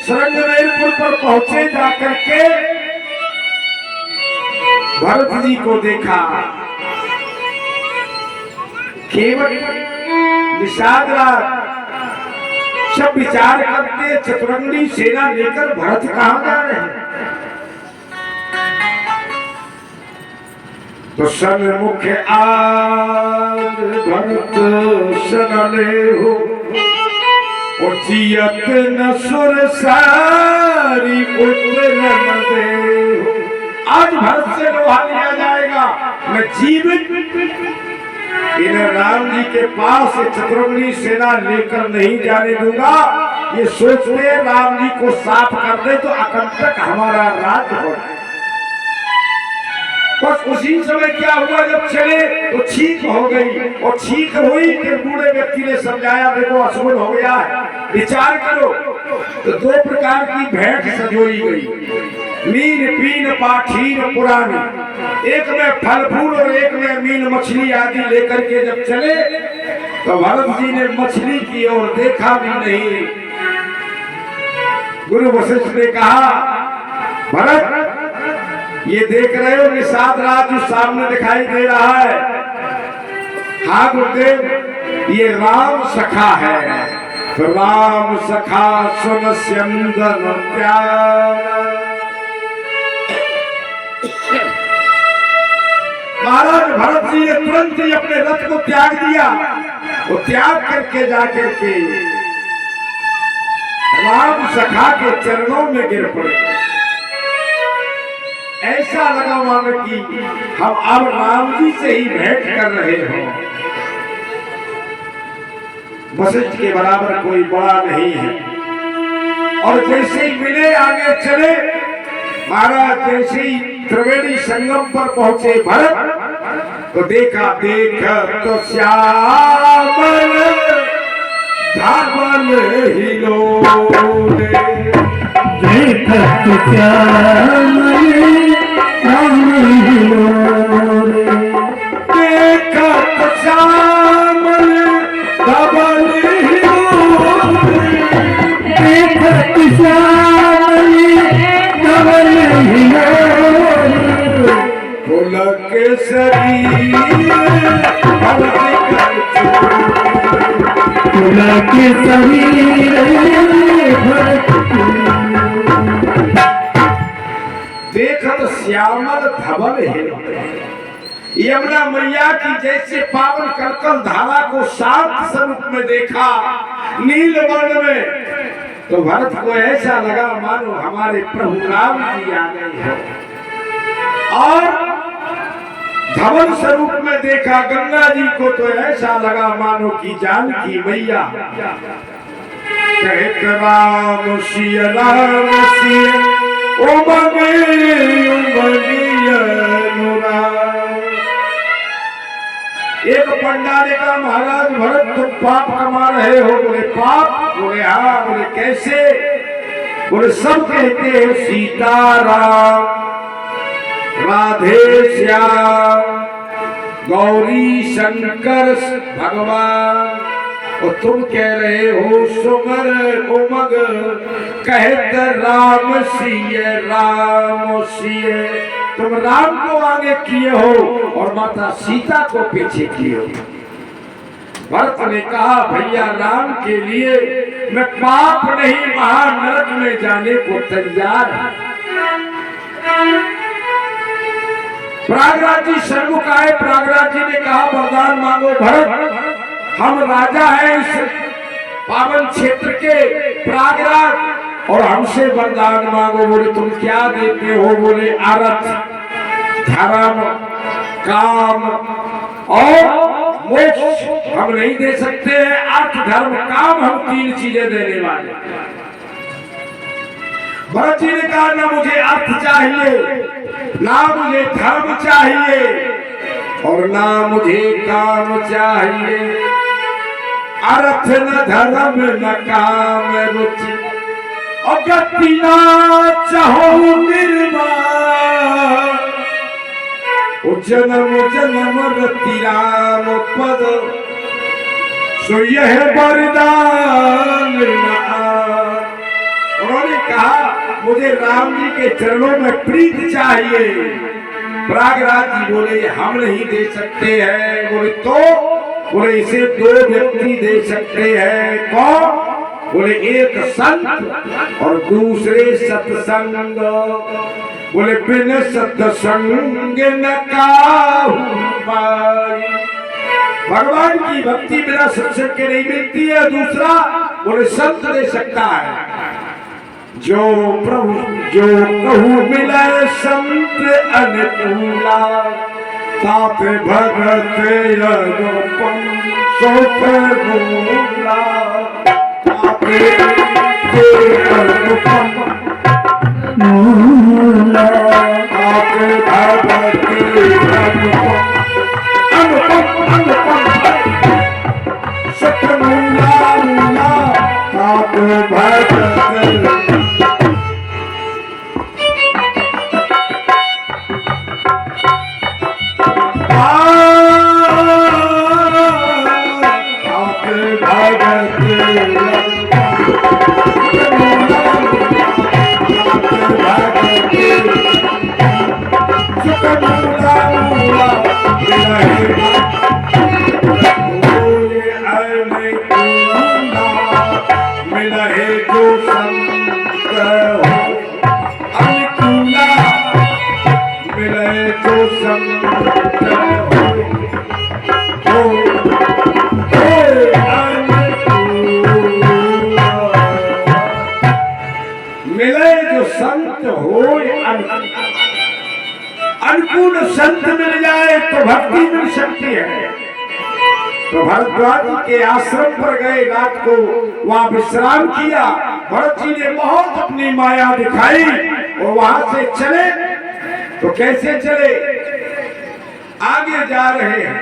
सरंगवेरपुर पर पहुंचे, जाकर के भरत जी को देखा। केवल निषाद रात सब विचार करते, चतुरंगी सेना लेकर भरत कहां जा रहे हैं? तो सन्मुख आज भरत सनले हो, उचियत न सुर सारी उतरन दे हो। आज भरत से लोहा लिया जाएगा, मैं जीवित इन राम जी के पास चतुरंगी सेना लेकर नहीं जाने दूंगा। ये सोचते राम जी को साफ कर दे तो अकंटक हमारा राज्य हो जाए। बस उसी समय क्या हुआ, जब चले तो छींक हो गई, और छींक हुई कि बूढ़े व्यक्ति ने समझाया देखो अशुभ हो गया है, विचार करो। तो 2 प्रकार की भेंट सजोई गई, मीन पीन पाठीन पुरानी। एक में फल फूल और एक में मीन मछली आदि लेकर के जब चले तो भरत जी ने मछली की ओर देखा भी नहीं। गुरु वशिष्ठ ने कहा भरत ये देख रहे हो निषाद राज जो सामने दिखाई दे रहा है? हाँ गुरुदेव, ये राम सखा है। तो राम सखा सुन स्यंदन प्यारा। महाराज भरत जी ने तुरंत ही अपने रथ को त्याग दिया, वो त्याग करके जाकर के राम सखा के चरणों में गिर पड़े। ऐसा लगा मानो कि हम अब राम जी से ही भेंट कर रहे हो। वशिष्ठ के बराबर कोई बड़ा नहीं है। और जैसे ही मिले आगे चले, महाराज जैसे ही त्रिवेणी संगम पर पहुंचे भरत, तो देखा देख तो श्यामल धामल हिलोरे। देखत श्यामल धामल हिलोरे। देखत श्यामल धामल हिलोरे। देखत श्यामल धामल हिलोरे। पुलक सरी शरीर भरत कर तुला के शरीर भरत देखत श्यामल धवल है यमुना मैया की जैसे पावन करकल धारा को शांत स्वरूप में देखा नील वर्ण में, तो भरत को ऐसा लगा मानो हमारे प्रभु राम जी आ गए हो। और धवल स्वरूप में देखा गंगा जी को, तो ऐसा लगा मानो की जानकी मैया। कहत राम सिय ओ एक पंडा ने कहा महाराज भरत तुम पाप कमा रहे हो। बोले पाप? बोले हाँ। बोले कैसे? बोले सब कहते हैं सीताराम राधे श्याम गौरी शंकर भगवान, और तुम कह रहे हो सुमर उमग कहत राम सिय। तुम राम को आगे किए हो और माता सीता को पीछे किए हो। भरत ने कहा भैया राम के लिए मैं पाप नहीं महानरक में जाने को तैयार। प्रयागराज जी सन्मुख आए। प्रयागराज जी ने कहा वरदान मांगो भरत, हम राजा हैं इस पावन क्षेत्र के प्रयागराज, और हमसे वरदान मांगो। बोले तुम क्या देते हो? बोले अर्थ धर्म काम और मोक्ष हम नहीं दे सकते हैं। अर्थ धर्म काम हम 3 चीजें देने वाले। भरत जी ने कहा ना मुझे अर्थ चाहिए, ना मुझे धर्म चाहिए, और ना मुझे काम चाहिए। अर्थ न धर्म न काम रुचि अगति ना चाहो निर्माण, जन्म जन्म रति राम पद सो यह वरदान। उन्होंने कहा मुझे राम जी के चरणों में प्रीत चाहिए। प्रयागराज जी बोले हम नहीं दे सकते हैं। बोले तो? बोले इसे 2 व्यक्ति दे सकते हैं। कौन? बोले एक संत और दूसरे सत्संग। बोले बिन सत्संग न काहू पाई। भगवान की भक्ति बिना सत्संग के नहीं मिलती है। दूसरा बोले संत दे सकता है। जो प्रभु जो कहू मिले संत अनुकूला, तात भगत अनुपम सोत मूला। अनुपम मूला तात भगत अनुपम सोत मूला मूला तात भगत। मिले जो संत हो अनुकूल संत मिल जाए तो भक्ति मिल सकती है। तो भरद्वाज के आश्रम पर गए, रात को वहां विश्राम किया। भरत जी ने बहुत अपनी माया दिखाई और वहां से चले। तो कैसे चले? आगे जा रहे हैं,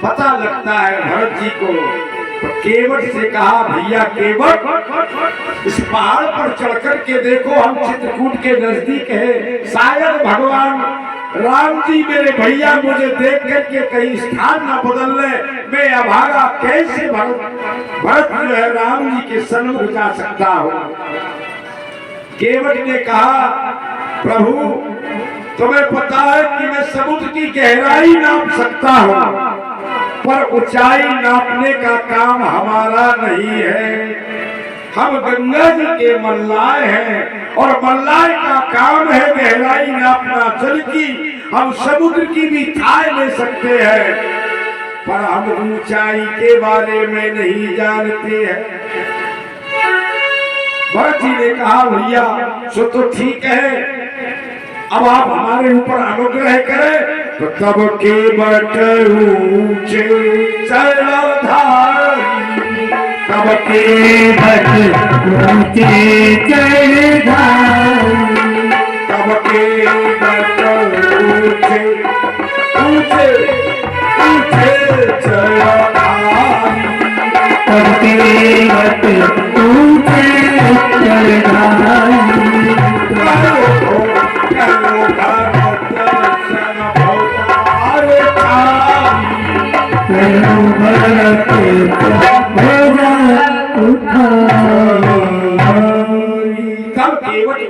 पता लगता है भरत जी को। तो केवट से कहा भैया केवट, इस पहाड़ पर चढ़कर के देखो, हम चित्रकूट के नजदीक है। शायद भगवान राम जी मेरे भैया मुझे देख करके कहीं स्थान न बदल ले। मैं अभागा कैसे भरत जो है राम जी के सन्मुख जा सकता हूँ। केवट ने कहा प्रभु तुम्हें पता है कि मैं समुद्र की गहराई नाप सकता हूँ, पर ऊंचाई नापने का काम हमारा नहीं है। हम गंगा जी के मल्लाय हैं और मल्लाय का काम है गहराई नापना जल की। हम समुद्र की भी थाह ले सकते हैं, पर हम ऊंचाई के बारे में नहीं जानते हैं। भरत जी ने कहा भैया सो तो ठीक है, अब आप हमारे ऊपर अनुग्रह करें। तो तब के बट ऊंचे चरधारी, तब के बट ऊंचे चरधारी, तब के बट ऊंचे ऊंचे ऊंचे चरधारी, तब के बट ऊंचे चरधारी।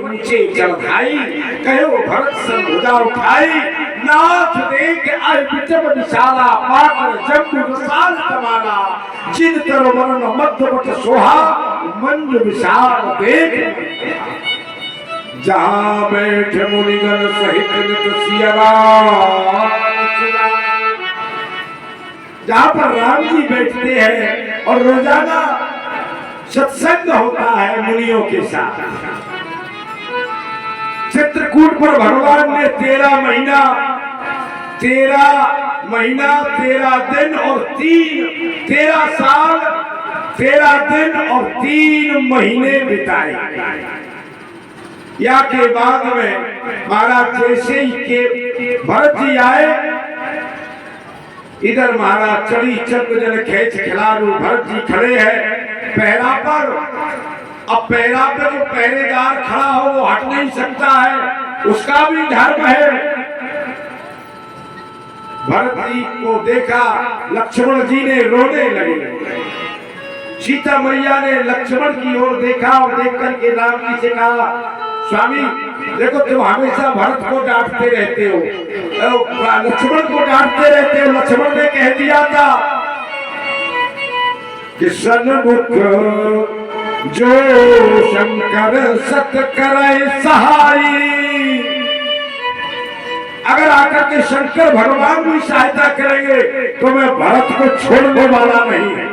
ऊंचे चढ़ाई कहो भरत संभुजा उठाई, नाथ देख आय विचम विशाला पाकर जम्बु विशाल तमाला, जिन तर वरण मध्यवट सोहा मंज विशाल देख। जहां बैठे मुनिगण सहित नित सिया राम, जहां पर राम जी बैठते हैं और रोजाना सत्संग होता है मुनियों के साथ। चित्रकूट पर भगवान ने 13 महीना 13 दिन और 13 साल 13 दिन और 3 महीने बिताए। या के बाद में महाराज जैसे ही के भरत जी आए, इधर महाराज चढ़ी चंद्र जन खेच खिलारू भरत जी खड़े हैं पहरा पर। अब पहरा पे जो पहरेदार खड़ा हो वो हट नहीं सकता है, उसका भी धर्म है। भरत जी को देखा, लक्ष्मण जी ने रोने लगे। सीता मैया ने लक्ष्मण की ओर देखा और देख करके राम जी से कहा, स्वामी देखो तुम हमेशा भरत को डांटते रहते हो, लक्ष्मण को डांटते रहते हो। लक्ष्मण ने कह दिया था कि सन्मुख जो शंकर सत करे सहाई। अगर आकर के शंकर भगवान भी सहायता करेंगे तो मैं भरत को छोड़ने वाला नहीं है।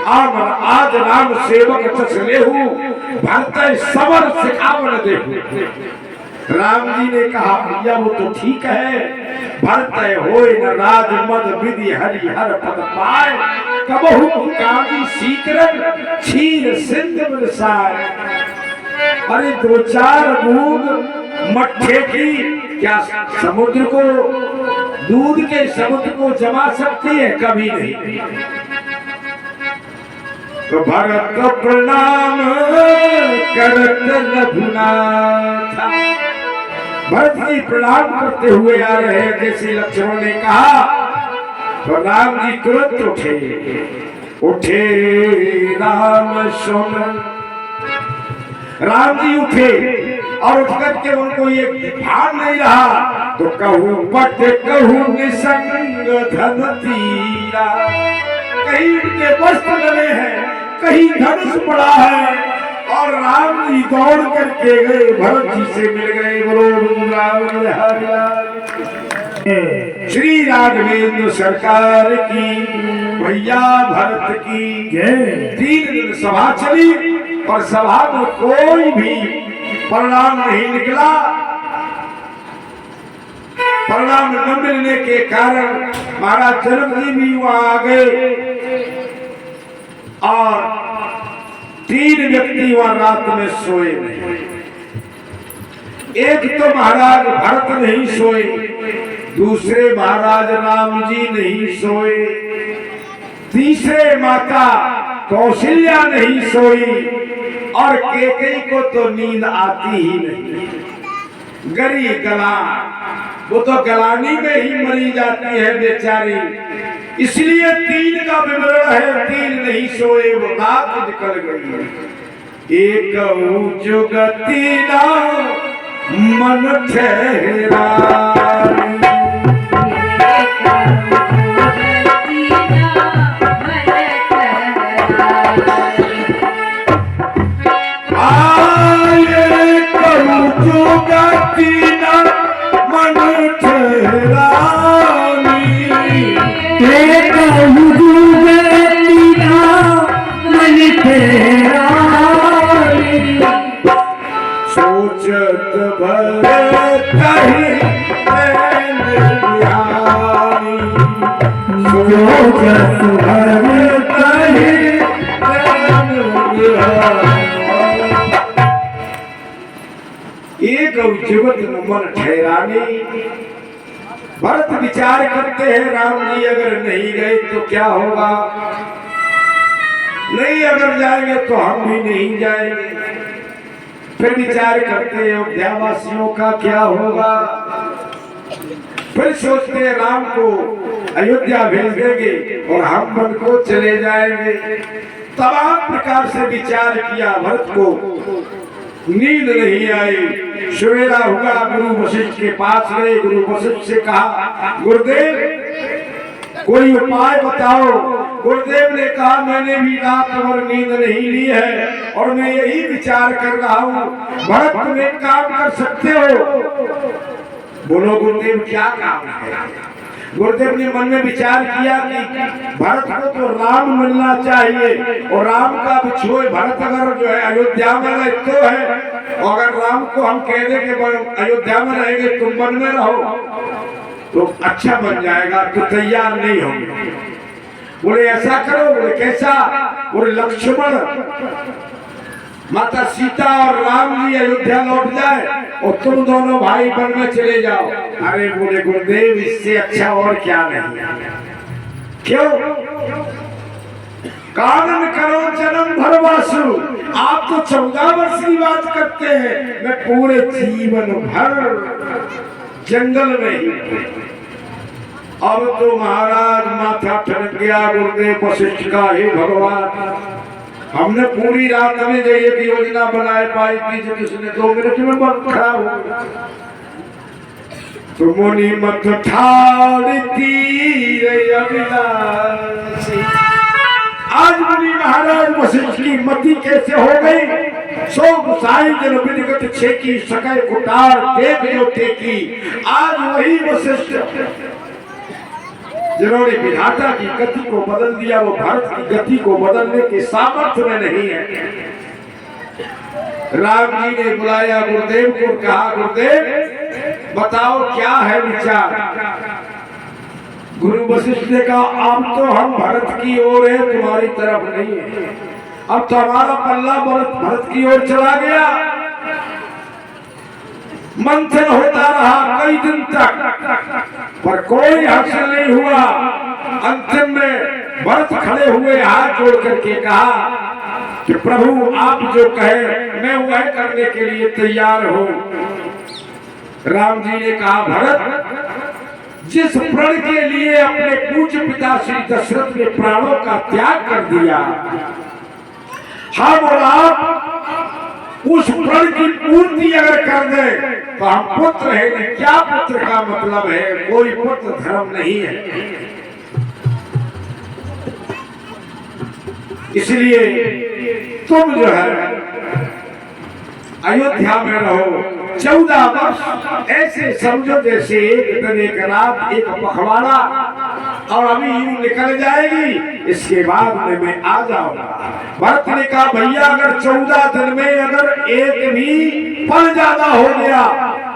आज राम सेवक चलेहू, भरत सबर सिखावन देहू। राम जी ने कहा भैया वो तो ठीक है, भरत होए न राज मद विधि हरि हर पद पाए, कबहु काजी सीकरन क्षीर सिंध मिलसाए। अरे 2-4 बूंद मट्ठे की क्या समुद्र को, दूध के समुद्र को जमा सकती है? कभी नहीं। तो भरत प्रणाम करत रघुनाथ, भरत जी प्रणाम करते हुए आ रहे हैं। जैसे लक्ष्मण ने कहा तो राम जी तुरंत उठे राम सुन। राम जी उठे और उठ करके उनको ये भान नहीं रहा तो कहूँ पट कहूँ निसंग धन तीरा। कहीं उनके वस्त्र डले हैं, कहीं धनुष पड़ा है और राम जी दौड़ करके गए, भरत जी से मिल गए। बोलो राम श्री राघवेंद्र सरकार की, भैया भरत की जय। 3 दिन सभा चली और सभा में कोई भी परिणाम नहीं निकला। परिणाम न मिलने के कारण महाराज जनक जी भी वहां आ गए और 3 व्यक्ति वहां रात में सोए नहीं। एक तो महाराज भरत नहीं सोए, दूसरे महाराज राम जी नहीं सोए, तीसरे माता कौशल्या नहीं सोई और केकई को तो नींद आती ही नहीं। गरी गला, वो तो गलानी में ही मरी जाती है बेचारी। इसलिए 3 का विवरण है, 3 नहीं सोए वो रात निकल गई। एक जुगती ना मन ठहरा सोचत भरत ही नैन बिहारी सोचत भरत ही नैन बिहारी एक जीवत मन ठहराने भरत विचार करते हैं राम जी अगर नहीं गए तो क्या होगा नहीं अगर जाएंगे तो हम भी नहीं जाएंगे फिर विचार करते हैं अयोध्यावासियों का क्या होगा फिर सोचते हैं राम को अयोध्या भेज देंगे और हम मन को चले जाएंगे तमाम प्रकार से विचार किया भरत को नींद नहीं आई सवेरा हुआ गुरु वशिष्ठ के पास गए गुरु वशिष्ठ से कहा गुरुदेव कोई उपाय बताओ गुरुदेव ने कहा मैंने भी रात भर नींद नहीं ली है और मैं यही विचार कर रहा हूँ भरत तुम एक काम कर सकते हो बोलो गुरुदेव क्या काम है गुरुदेव ने मन में विचार किया कि भरत को तो राम मिलना चाहिए और राम का बिछोए भरत अगर जो है अयोध्या में रहे तो है और अगर राम को हम कह दें कि अयोध्या में रहेंगे तुम वन में रहो तो अच्छा बन जाएगा तो तैयार नहीं होंगे बोले ऐसा करो बोले कैसा बोले लक्ष्मण माता सीता और राम जी अयोध्या लौट जाए और तुम दोनों भाई वन में चले जाओ अरे बोले गुरुदेव इससे अच्छा और क्या नहीं क्यों कानन करो जन्म भरवासु आप तो 14 वर्ष की बात करते हैं मैं पूरे जीवन भर जंगल में ही अब तो महाराज माथा ठनक गया गुरुदेव वशिष्ठ का हे भगवान हमने पूरी रात में जो एक योजना बनाए पाई थी जो किसने 2 मिनट में बंद खड़ा हो गया तो मुनि मत ठाड़ती अविनाशी आज मुनि महाराज वशिष्ठ की मति कैसे हो गई सो गुसाई जन विधिगत छेकी सकै कुटार देख जो टेकी आज वही वशिष्ठ जिन्होंने विधाता की गति को बदल दिया वो भरत की गति को बदलने के सामर्थ्य में नहीं है राम जी ने बुलाया गुरुदेव को कहा गुरुदेव बताओ क्या है विचार गुरु वशिष्ठ ने कहा अब तो हम भरत की ओर है तुम्हारी तरफ नहीं है अब तो हमारा पल्ला भरत की ओर चला गया मंथन होता रहा कई दिन तक पर कोई हासिल नहीं हुआ अंतिम में भरत खड़े हुए हाथ जोड़ करके कहा कि प्रभु आप जो कहे मैं वह करने के लिए तैयार हूं राम जी ने कहा भरत जिस प्रण के लिए अपने पूज्य पिता श्री दशरथ ने प्राणों का त्याग कर दिया हम और आप उस प्रण की पूर्ति अगर कर दे तो हम पुत्र है क्या पुत्र का मतलब है कोई पुत्र धर्म नहीं है इसलिए तुम जो है अयोध्या में रहो 14 वर्ष ऐसे समझो जैसे एक दिन एक रात एक पखवाड़ा और अभी यूं निकल जाएगी इसके बाद में मैं आ जाऊंगा भरत ने कहा भैया अगर 14 दिन में अगर एक भी पल ज्यादा हो गया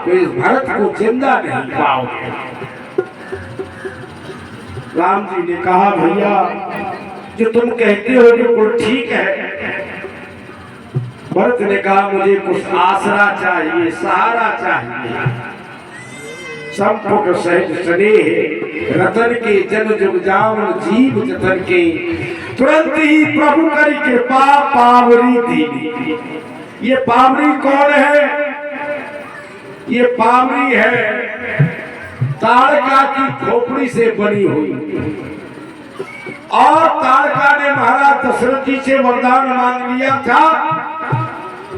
तो इस भरत को जिंदा नहीं पाओगे राम जी ने कहा भैया जो तुम कहते हो बिल्कुल ठीक है भरत ने कहा मुझे कुछ आसरा चाहिए सहारा चाहिए संपुट सहित स्नेह रतन के जन जुग जावन जीव जतन के तुरंत ही प्रभु करी कृपा पावरी थी ये पावरी कौन है ये पावरी है ताड़का की खोपड़ी से बनी हुई और ताड़का ने महाराज दशरथ जी से वरदान मांग लिया था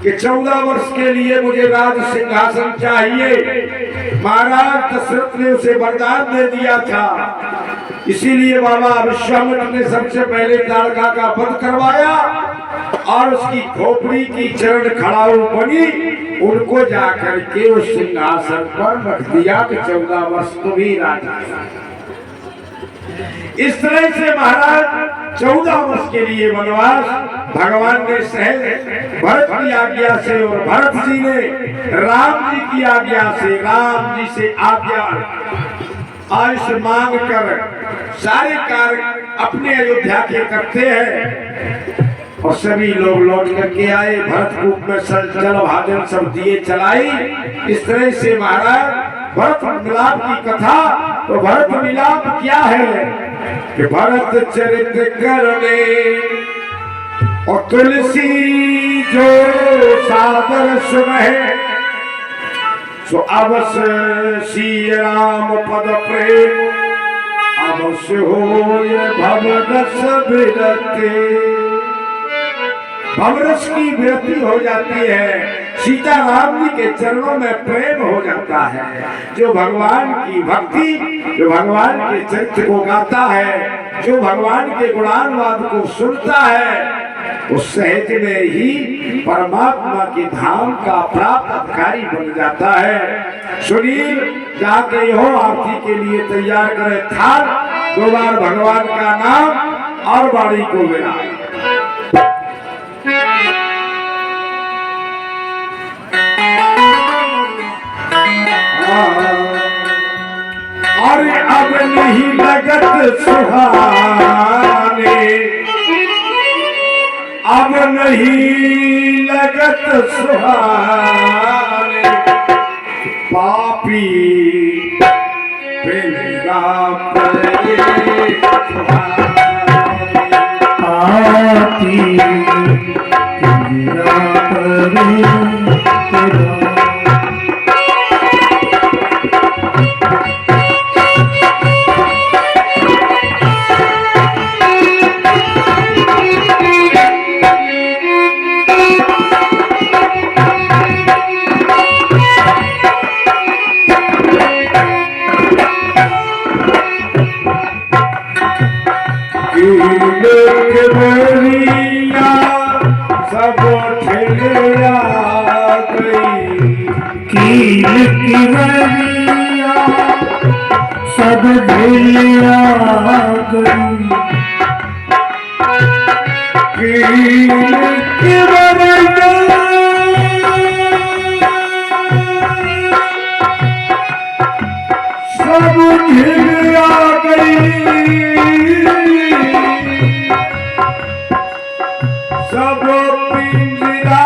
कि 14 वर्ष के लिए मुझे राज सिंहासन चाहिए। महाराज दशरथ ने उसे वरदान दे दिया था, इसीलिए बाबा विश्वामित्र ने सबसे पहले ताड़का का वध करवाया और उसकी खोपड़ी की चरण खड़ाऊ बनी, उनको जाकर के उस सिंहासन पर रख दिया कि 14 वर्ष तुम ही राजा। इस तरह से महाराज 14 वर्ष के लिए वनवास भगवान ने सहज भरत की आज्ञा से और भरत जी ने राम जी की आज्ञा से, राम जी से आज्ञा आयुष मांग कर सारे कार्य अपने अयोध्या के करते हैं और सभी लोग लौट करके आए। भरत कूप में जल भाजन सब दिए चलाई। इस तरह से महाराज भरत मिलाप की कथा, तो भरत मिलाप क्या है कि भरत चरित्र करने और तुलसी जो सादर सुने, सो अवश्य श्री राम पद प्रेम अवश्य हो भवरस विरते। भवरस की विरति हो जाती है, सीता राम जी के चरणों में प्रेम हो जाता है। जो भगवान की भक्ति, जो भगवान के चरित्र को गाता है, जो भगवान के गुणानुवाद को सुनता है, उस सहज में ही परमात्मा के धाम का प्राप्त अधिकारी बन जाता है। सुनील जाके हो आरती के लिए तैयार करे थाल, 2 बार भगवान का नाम और बाड़ी को मिला। अरे अब नहीं लगत सुहाने, अब नहीं लगत सुहाने, पापी पिंजरा परे पापी पिंजरा परे सब ठेलिया गई, कील की बरिया सब ढेलिया गई, कील की बरिया सब ढेलिया गई, सब पिंजरा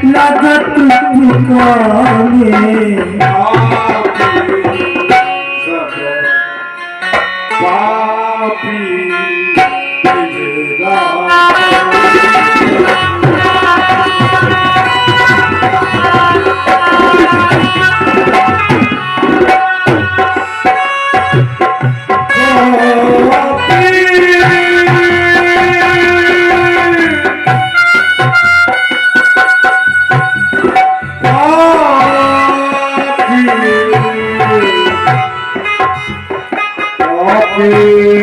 लागत पुकारे, पापी पापी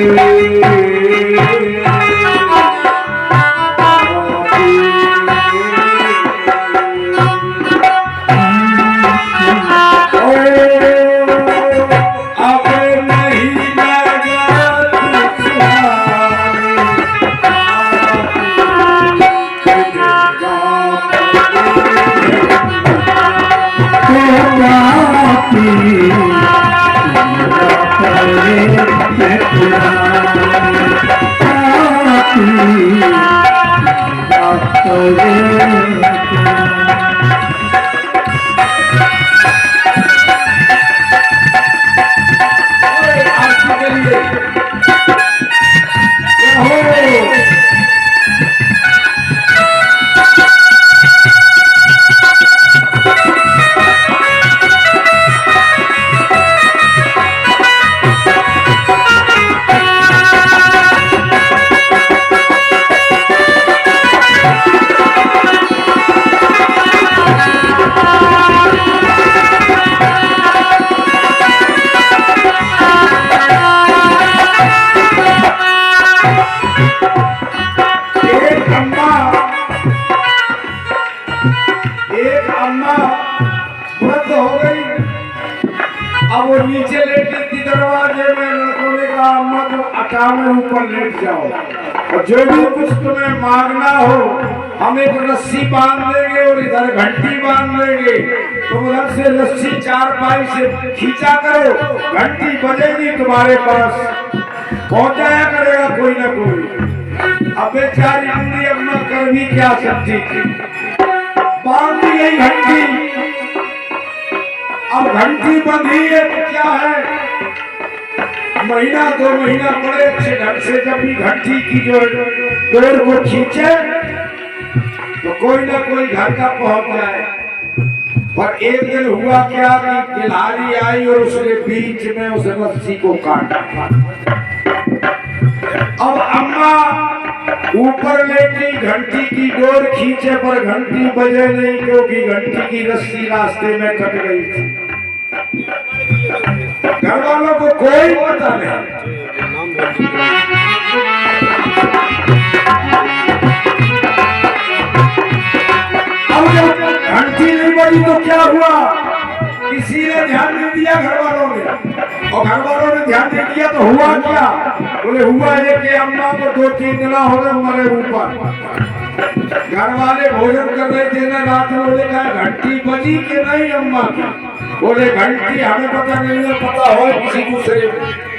आरती के लिए हो एक अम्मा वृद्ध हो गई। अब वो नीचे लेटी थी दरवाजे में। लड़कों ने कहा अम्मा तुम अटाव में ऊपर लेट जाओ और जो भी कुछ तुम्हें मांगना हो हम एक रस्सी बांध देंगे और इधर घंटी बांध देंगे। तुम उधर से रस्सी चारपाई से खींचा करो, घंटी बजेगी तुम्हारे पास, पहुंचाया करेगा कोई ना कोई। अब बेचारी बूढ़ी अम्मा कर भी क्या सकती थी, बांध दी गई घंटी। अब घंटी बंधी है तो क्या है, महीना 2 महीना बड़े अच्छे ढंग से जब भी घंटी की जो डोर को खींचे तो कोई ना कोई घर का पहुंच जाए। पर एक दिन हुआ क्या कि गिलहरी आई और उसने बीच में उस रस्सी को काटा। अब अम्मा ऊपर लेटी घंटी की डोर खींचे पर घंटी बजे नहीं, क्योंकि घंटी की रस्सी रास्ते में कट गई थी। घर वालों को कोई पता नहीं। अब जब घंटी नहीं बजी तो क्या हुआ, किसी ने ध्यान नहीं दिया घर वालों ने, और घर वालों ने ध्यान नहीं दिया तो हुआ क्या, बोले हुआ ये कि अम्मा को 2-3 दिन हो गए मरे ऊपर। घर वाले भोजन कर रहे थे ना, रात में बोले कहा घंटी बजी कि नहीं अम्मा की, बोले घंटी हमें पता नहीं है, पता हो किसी दूसरे को।